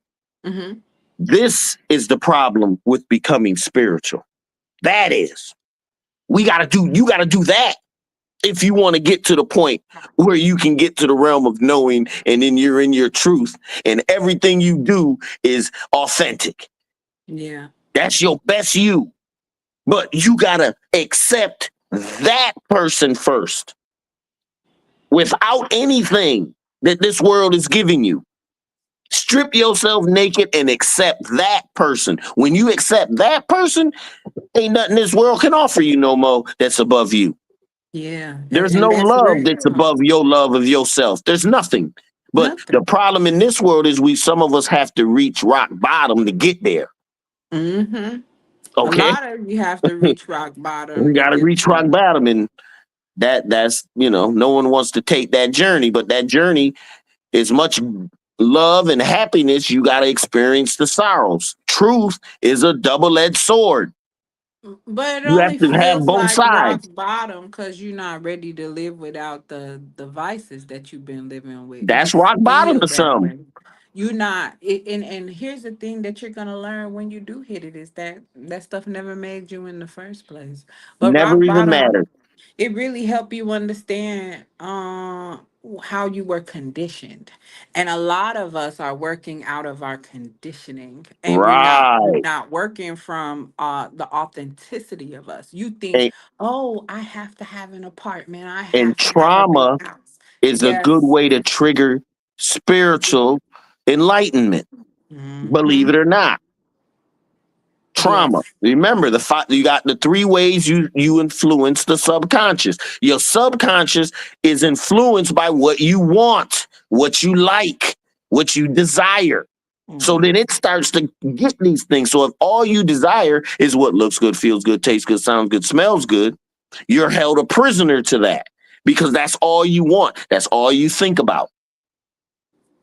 mhm. This is the problem with becoming spiritual. That is, we gotta do. You gotta do that if you want to get to the point where you can get to the realm of knowing, and then you're in your truth, and everything you do is authentic. Yeah. That's your best you. But you gotta accept that person first without anything that this world is giving you. Strip yourself naked and accept that person. When you accept that person, ain't nothing this world can offer you no more that's above you. Yeah, There's and no that's love real. that's above your love of yourself. There's nothing. But the Nothing. problem in this world is we some of us have to reach rock bottom to get there. Hmm. A Okay? lot of you have to reach rock bottom We to gotta get reach rock there. bottom, and that's no one wants to take that journey, but that journey is much love and happiness. You gotta experience the sorrows. Truth is a double-edged sword. But it You have only to have feels both like rock sides. bottom because you're not ready to live without the vices that you've been living with. You That's rock bottom feel to that some. way. You're not. And here's the thing that you're gonna learn when you do hit it is that that stuff never made you in the first place. But Never rock even bottom, mattered. it really helped you understand how you were conditioned, and a lot of us are working out of our conditioning, and we're Right. not working from the authenticity of us. You think, And, oh, I have to have an apartment, I and have to have a big trauma house. is a good Yes. way to trigger spiritual enlightenment. Believe Mm-hmm. it or not, trauma. Yes. Remember you got the three ways you influence the subconscious. Your subconscious is influenced by what you want, what you like, what you desire. So then Mm-hmm. it starts to get these things. So if all you desire is what looks good, feels good, tastes good, sounds good, smells good, you're held a prisoner to that because that's all you want. That's all you think about,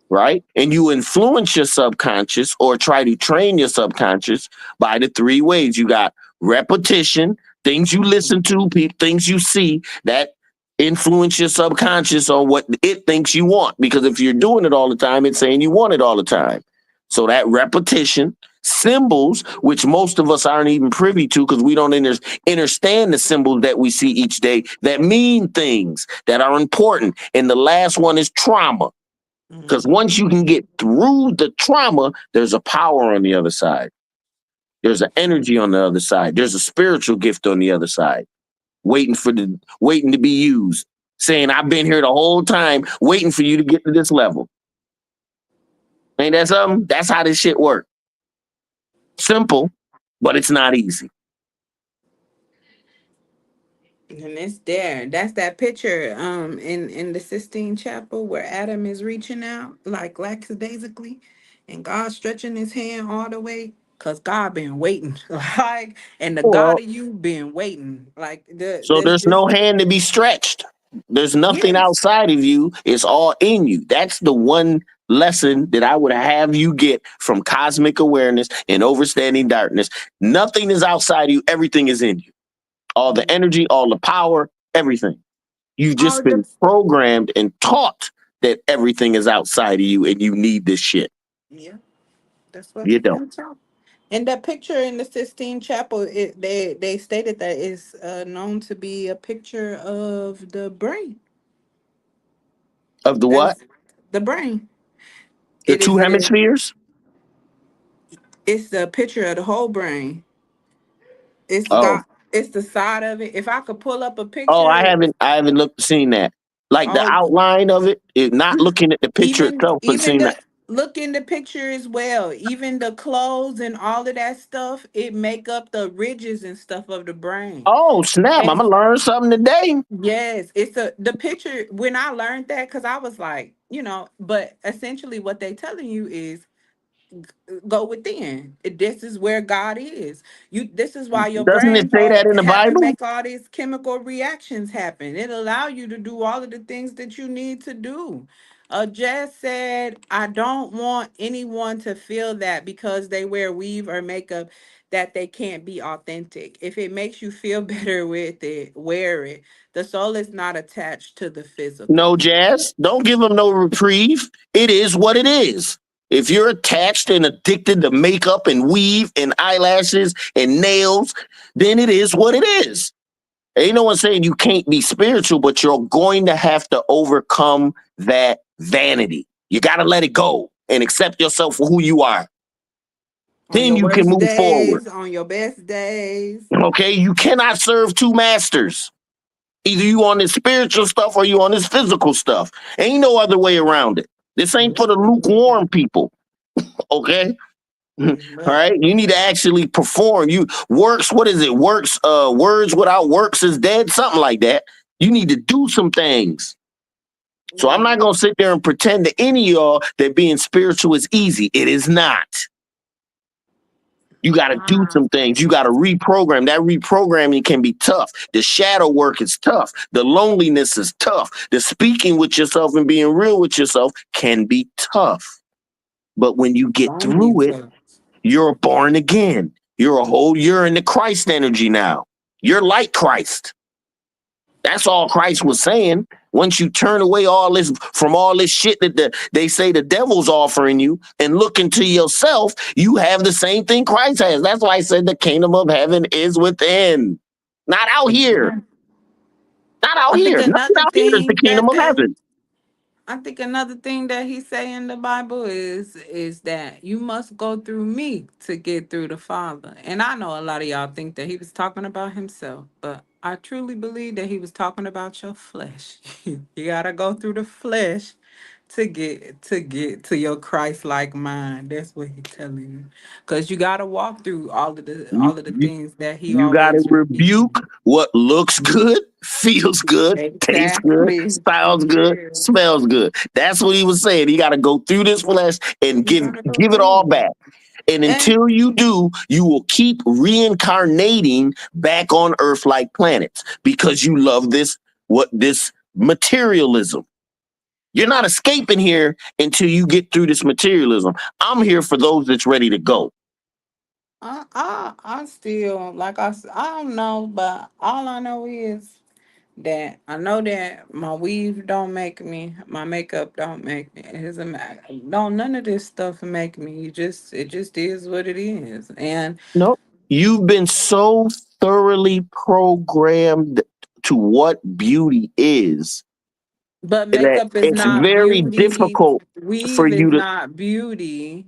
right? And you influence your subconscious or try to train your subconscious by the three ways. You got repetition, things you listen to, things you see that influence your subconscious on what it thinks you want. Because if you're doing it all the time, it's saying you want it all the time. So that repetition, symbols, which most of us aren't even privy to because we don't understand the symbols that we see each day that mean things that are important. And the last one is trauma, because Mm-hmm. once you can get through the trauma, there's a power on the other side. There's an energy on the other side. There's a spiritual gift on the other side, waiting to be used. Saying, I've been here the whole time, waiting for you to get to this level. Ain't that something? That's how this shit works. Simple, but it's not easy. And it's there. That's that picture in the Sistine Chapel where Adam is reaching out like lackadaisically and God stretching his hand all the way. Cause God been waiting. Like, and the God Well, of you been waiting. Like so there's there's no just hand to be stretched. There's nothing yes. outside of you. It's all in you. That's the one lesson that I would have you get from cosmic awareness and overstanding darkness. Nothing is outside of you. Everything is in you. All the energy, all the power, everything. You've All just been the programmed and taught that everything is outside of you and you need this shit. yeah, that's what You you've don't. been taught. And that picture in the Sistine Chapel, they stated that it's known to be a picture of the brain. Of the That what? is the brain. The It two is a hemispheres? it's the picture of the whole brain. It's Oh, God. It's the side of it. If I could pull up a Oh, I picture, haven't I haven't looked seen that. Like the oh, outline of it, not looking at the picture even itself, but even seeing that. the look in the picture as well. Even the clothes and all of that stuff, it make up the ridges and stuff of the brain. Oh snap! I'm And gonna learn something today. yes, it's the picture. When I learned that, because I was like, but essentially what they telling you is go within. This is where God is. This is why your Doesn't it brain say that in the have to Bible? make all these chemical reactions happen. It allow you to do all of the things that you need to do. Jess said, I don't want anyone to feel that because they wear weave or makeup that they can't be authentic. If it makes you feel better with it, wear it. The soul is not attached to the No, physical. Jazz. Don't give them no reprieve. It is what it is. If you're attached and addicted to makeup and weave and eyelashes and nails, then it is what it is. Ain't no one saying you can't be spiritual, but you're going to have to overcome that vanity. You got to let it go and accept yourself for who you are. On Then your you can worst move forward. days, on your best days. Okay. You cannot serve two masters. Either you on this spiritual stuff or you on this physical stuff. Ain't no other way around it. This ain't for the lukewarm people. Okay. All But right. You need to actually perform. You works, what is it? Works, words without works is dead, something like that. You need to do some things. So I'm not yeah, gonna sit there and pretend to any of y'all that being spiritual is easy. It is not. You got to do ah, some things. You got to reprogram. That reprogramming can be tough. The shadow work is tough. The loneliness is tough. The speaking with yourself and being real with yourself can be tough. But when you get don't be through it, tough. you're born again. You're in the Christ energy now. You're like Christ. That's all Christ was saying. Once you turn away all this shit that they say the devil's offering you and look into yourself, you have the same thing Christ has. That's why I said the kingdom of heaven is within. Not out here. Yeah. Not out I think here. Nothing another out here is the thing kingdom that of heaven. I think another thing that he say in the Bible is that you must go through me to get through the Father. And I know a lot of y'all think that he was talking about himself, but I truly believe that he was talking about your flesh. You gotta go through the flesh to get to your Christ-like mind. That's what he's telling you. Because you gotta walk through You, all of the you, things that he you got to always repeats. rebuke what looks good, feels good, tastes good, Exactly. sounds good, Yeah. smells good. That's what he was saying. You got to go through this flesh and You give gotta go give it all through back. And it. until you do, you will keep reincarnating back on Earth like planets because you love this materialism. You're not escaping here until you get through this materialism. I'm here for those that's ready to go. I still I don't know, but all I know is that I know that my weave don't make me, my makeup don't make me. It doesn't matter. Don't none of this stuff make me. It just is what it is. And No, you've been so thoroughly programmed to what beauty is but that makeup is it's not very beauty. difficult for Weave is you to. not beauty.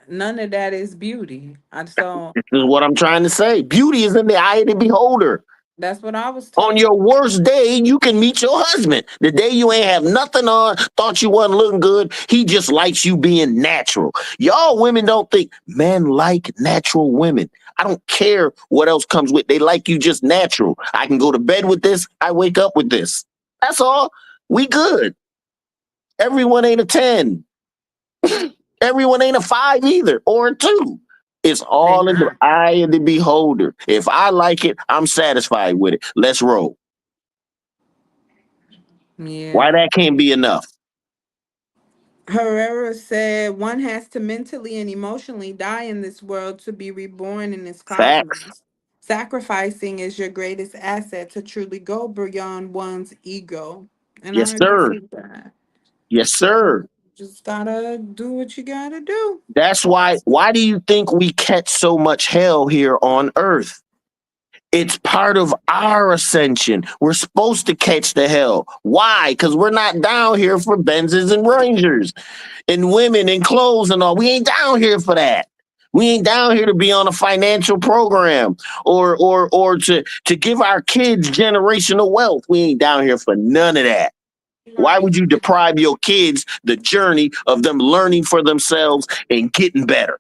None of that is beauty. I so This is what I'm trying to say. Beauty is in the eye of the beholder. that's what I was On told. your worst day, you can meet your husband. The day you ain't have nothing on, thought you wasn't looking good, he just likes you being natural. Y'all women don't think men like natural women. I don't care what else comes with. They like you just natural. I can go to bed with this. I wake up with this. That's all. We good. Everyone ain't a 10. Everyone ain't a 5 either or a 2. It's They all in the not. eye of the beholder. If I like it, I'm satisfied with it. Let's roll. Yeah. Why that can't be enough? Herrera said one has to mentally and emotionally die in this world to be reborn in this Facts. cosmos. Sacrificing is your greatest asset to truly go beyond one's ego. And Yes, I agree sir. with that. Yes, sir. Just gotta do what you gotta do. That's why do you think we catch so much hell here on earth? It's part of our ascension. We're supposed to catch the hell. Why? Because we're not down here for Benzes and Rangers and women and clothes and all. We ain't down here for that. We ain't down here to be on a financial program or to give our kids generational wealth. We ain't down here for none of that. Why would you deprive your kids the journey of them learning for themselves and getting better?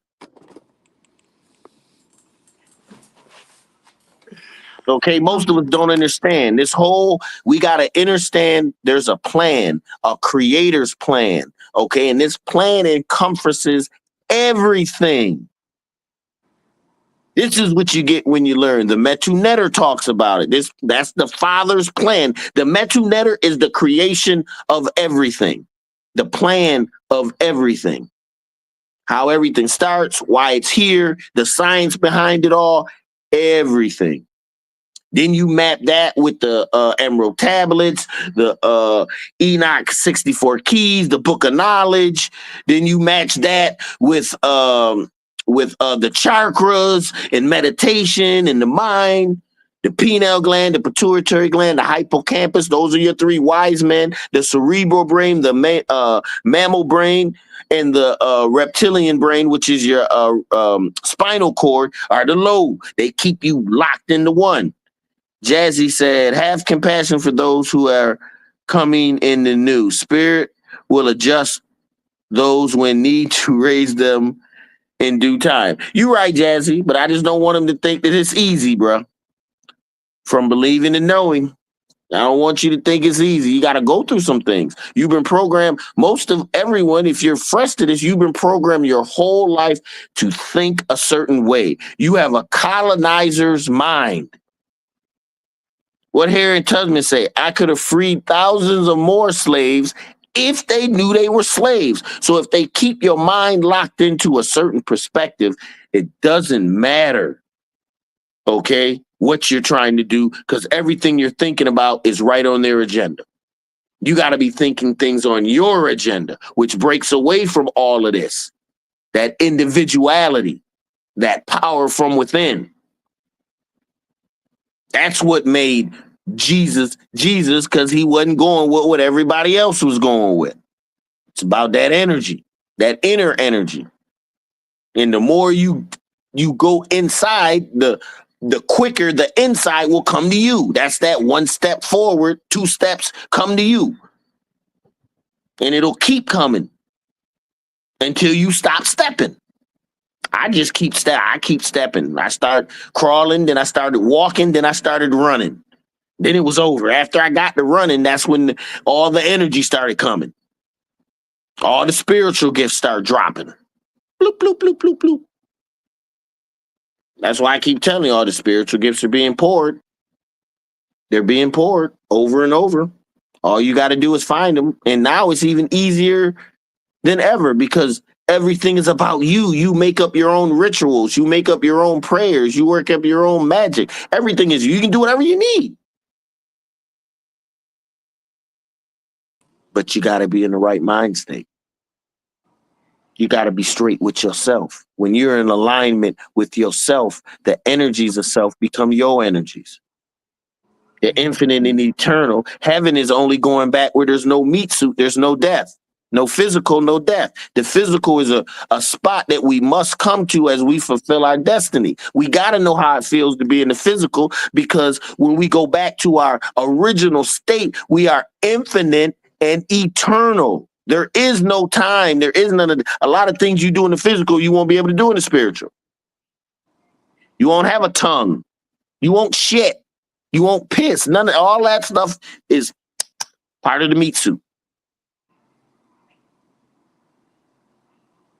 Okay, most of us don't understand this whole. We got to understand there's a plan, a creator's plan. Okay, and this plan encompasses everything. This is what you get when you learn. The Metu Netter talks about it. That's the Father's plan. The Metu Netter is the creation of everything, the plan of everything, how everything starts, why it's here, the science behind it all, everything. Then you map that with the Emerald Tablets, the Enoch 64 Keys, the Book of Knowledge. Then you match that with the chakras and meditation and the mind, the pineal gland, the pituitary gland, the hippocampus. Those are your three wise men. The cerebral brain, the mammal brain, and the reptilian brain, which is your spinal cord, are the low. They keep you locked into one. Jazzy said, have compassion for those who are coming in the new. Spirit will adjust those when need to raise them in due time. You're right, Jazzy, but I just don't want them to think that it's easy, bro. From believing and knowing. I don't want you to think it's easy. You got to go through some things. You've been programmed, most of everyone, if you're fresh to this, you've been programmed your whole life to think a certain way. You have a colonizer's mind. What Harriet Tubman say? I could have freed thousands of more slaves if they knew they were slaves. So if they keep your mind locked into a certain perspective, it doesn't matter, okay, what you're trying to do, because everything you're thinking about is right on their agenda. You got to be thinking things on your agenda, which breaks away from all of this, that individuality, that power from within. That's what made Jesus, because he wasn't going with what everybody else was going with. It's about that energy, that inner energy. And the more you go inside, the quicker the inside will come to you. That's that one step forward, two steps come to you. And it'll keep coming until you stop stepping. I keep stepping. I start crawling, then I started walking, then I started running. Then it was over. After I got to running, that's when all the energy started coming. All the spiritual gifts start dropping. Bloop, bloop, bloop, bloop, bloop. That's why I keep telling you all the spiritual gifts are being poured. They're being poured over and over. All you got to do is find them. And now it's even easier than ever because everything is about you. You make up your own rituals. You make up your own prayers. You work up your own magic. Everything is you. You can do whatever you need. But you got to be in the right mind state. You got to be straight with yourself. When you're in alignment with yourself, the energies of self become your energies. The infinite and eternal. Heaven is only going back where there's no meat suit, there's no death. No physical, no death. The physical is a spot that we must come to as we fulfill our destiny. We got to know how it feels to be in the physical because when we go back to our original state, we are infinite and eternal. There is no time. There is none of a lot of things you do in the physical you won't be able to do in the spiritual. You won't have a tongue. You won't shit. You won't piss. None of all that stuff is part of the meat suit.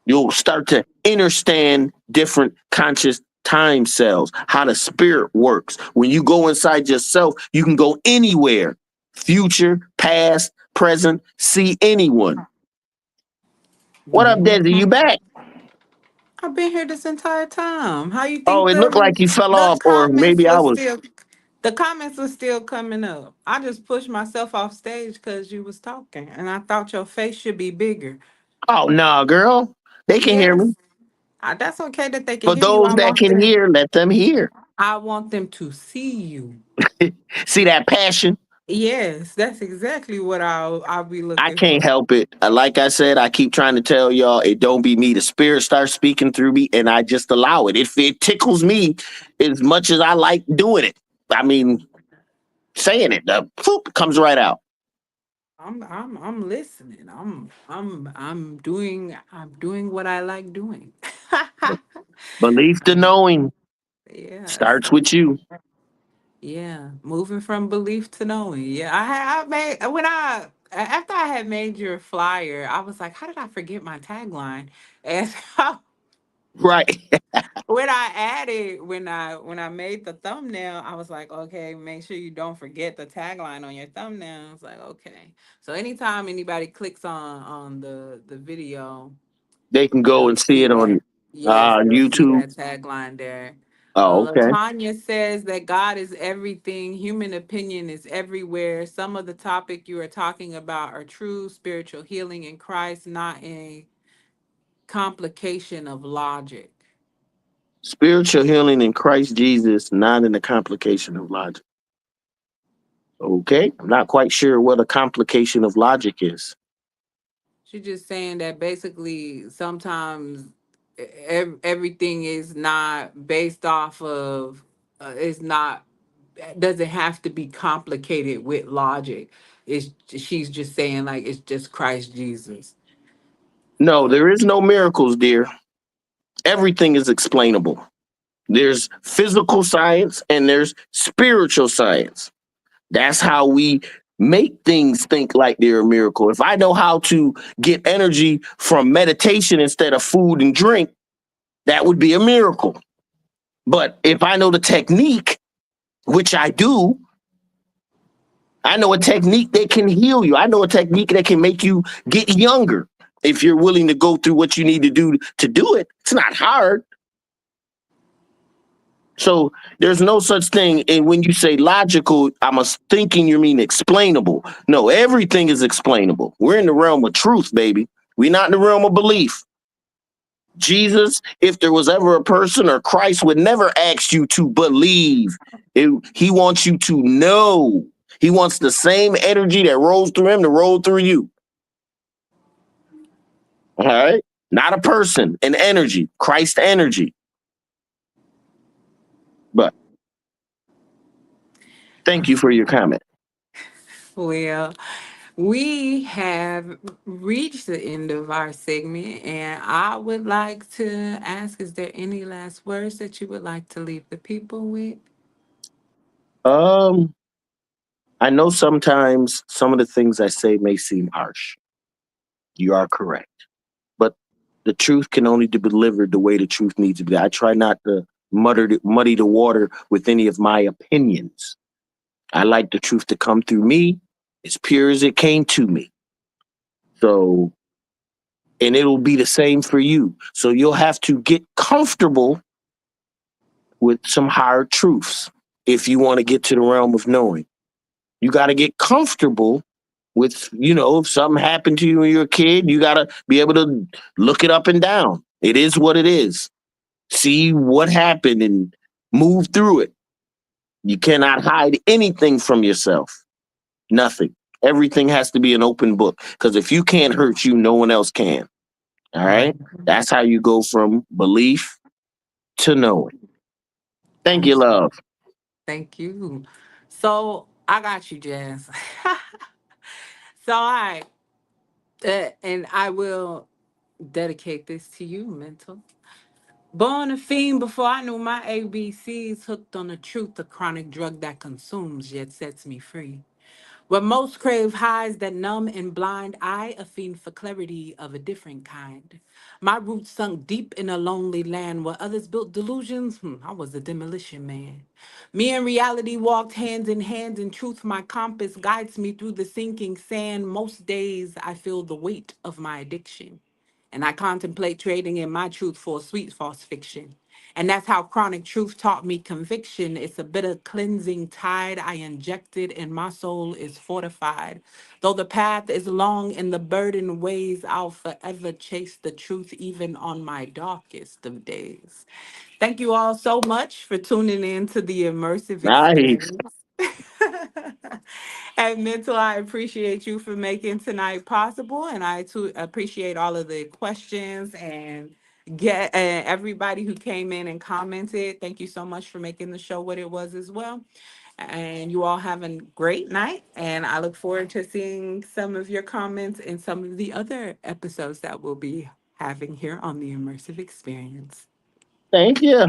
You'll start to understand different conscious time cells, how the spirit works. When you go inside yourself, you can go anywhere, future, past, present, see anyone. What up, Desi? You back? I've been here this entire time. How you Oh, think it looked like you fell the off, or comments maybe I was was. still the comments were still coming up? I just pushed myself off stage because you was talking, and I thought your face should be bigger. Oh, no, girl. They can hear me. Yes, that's okay that they can For hear you. those that can hear, let them hear. I want them to see you. See that passion? Yes, that's exactly what I'll be I looking can't for. help it. Like I said, I keep trying to tell y'all, it don't be me. The spirit starts speaking through me, and I just allow it. If it tickles me as much as I like doing it, I mean, saying it, poof, comes right out. I'm listening. I'm doing what I like doing. Belief to knowing Yeah. starts with you. Yeah, moving from belief to knowing. Yeah, I made when I after I had made your flyer, I was like, how did I forget my tagline? And so Right. when I added when I made the thumbnail, I was like, okay, make sure you don't forget the tagline on your thumbnail. I was like, okay. So anytime anybody clicks on the video, They can go they'll and see see it on that. Yes, they'll see YouTube. that tagline there. Oh, okay. Latanya says that God is everything. Human opinion is everywhere. Some of the topic you are talking about are true spiritual healing in Christ, not a complication of logic. Spiritual healing in Christ Jesus, not in the complication of logic. Okay. I'm not quite sure what a complication of logic is. She's just saying that basically sometimes everything is not based off of, is not, doesn't have to be complicated with logic. It's she's just saying like it's just Christ Jesus. No, So there is no miracles, dear. Everything is explainable. There's physical science and there's spiritual science. That's how we make things think like they're a miracle. If I know how to get energy from meditation instead of food and drink, that would be a miracle. But if I know the technique, which I do, I know a technique that can heal you. I know a technique that can make you get younger. If you're willing to go through what you need to do it, it's not hard. So there's no such thing. And when you say logical, I'm thinking you mean explainable. No, everything is explainable. We're in the realm of truth, baby. We're not in the realm of belief. Jesus, if there was ever a person or Christ, would never ask you to believe. He wants you to know. He wants the same energy that rolls through him to roll through you. All right? Not a person, an energy, Christ energy. But thank you for your comment. well, we have reached the end of our segment, and I would like to ask: is there any last words that you would like to leave the people with? Um, I know sometimes some of the things I say may seem harsh. You are correct. But the truth can only be delivered the way the truth needs to be. I try not to muddy the water with any of my opinions. I like the truth to come through me as pure as it came to me. So, and it'll be the same for you. So you'll have to get comfortable with some hard truths if you want to get to the realm of knowing. You got to get comfortable with, if something happened to you when you're a kid, you got to be able to look it up and down. It is what it is. See what happened and move through it. You cannot hide anything from yourself. Nothing. Everything has to be an open book because if you can't hurt you, no one else can. All right. Mhm. That's how you go from belief to knowing. Thank you, Absolutely. love. Thank you. So I got you, Jazz. So and I will dedicate this to you, mental. Born a fiend before I knew my ABCs, hooked on the truth, a chronic drug that consumes yet sets me free. Where most crave highs that numb and blind, I a fiend for clarity of a different kind. My roots sunk deep in a lonely land where others built delusions. I was a demolition man. Me and reality walked hand in hand. In truth, my compass guides me through the sinking sand. Most days, I feel the weight of my addiction. And I contemplate trading in my truth for a sweet false fiction. And that's how chronic truth taught me conviction. It's a bitter cleansing tide I injected, and my soul is fortified. Though the path is long and the burden weighs, I'll forever chase the truth, even on my darkest of days. Thank you all so much for tuning in to the immersive Nice. experience. And Mental, I appreciate you for making tonight possible, and I too appreciate all of the questions and get and everybody who came in and commented. Thank you so much for making the show what it was as well. And you all have a great night, and I look forward to seeing some of your comments in some of the other episodes that we'll be having here on the Immersive Experience. Thank you.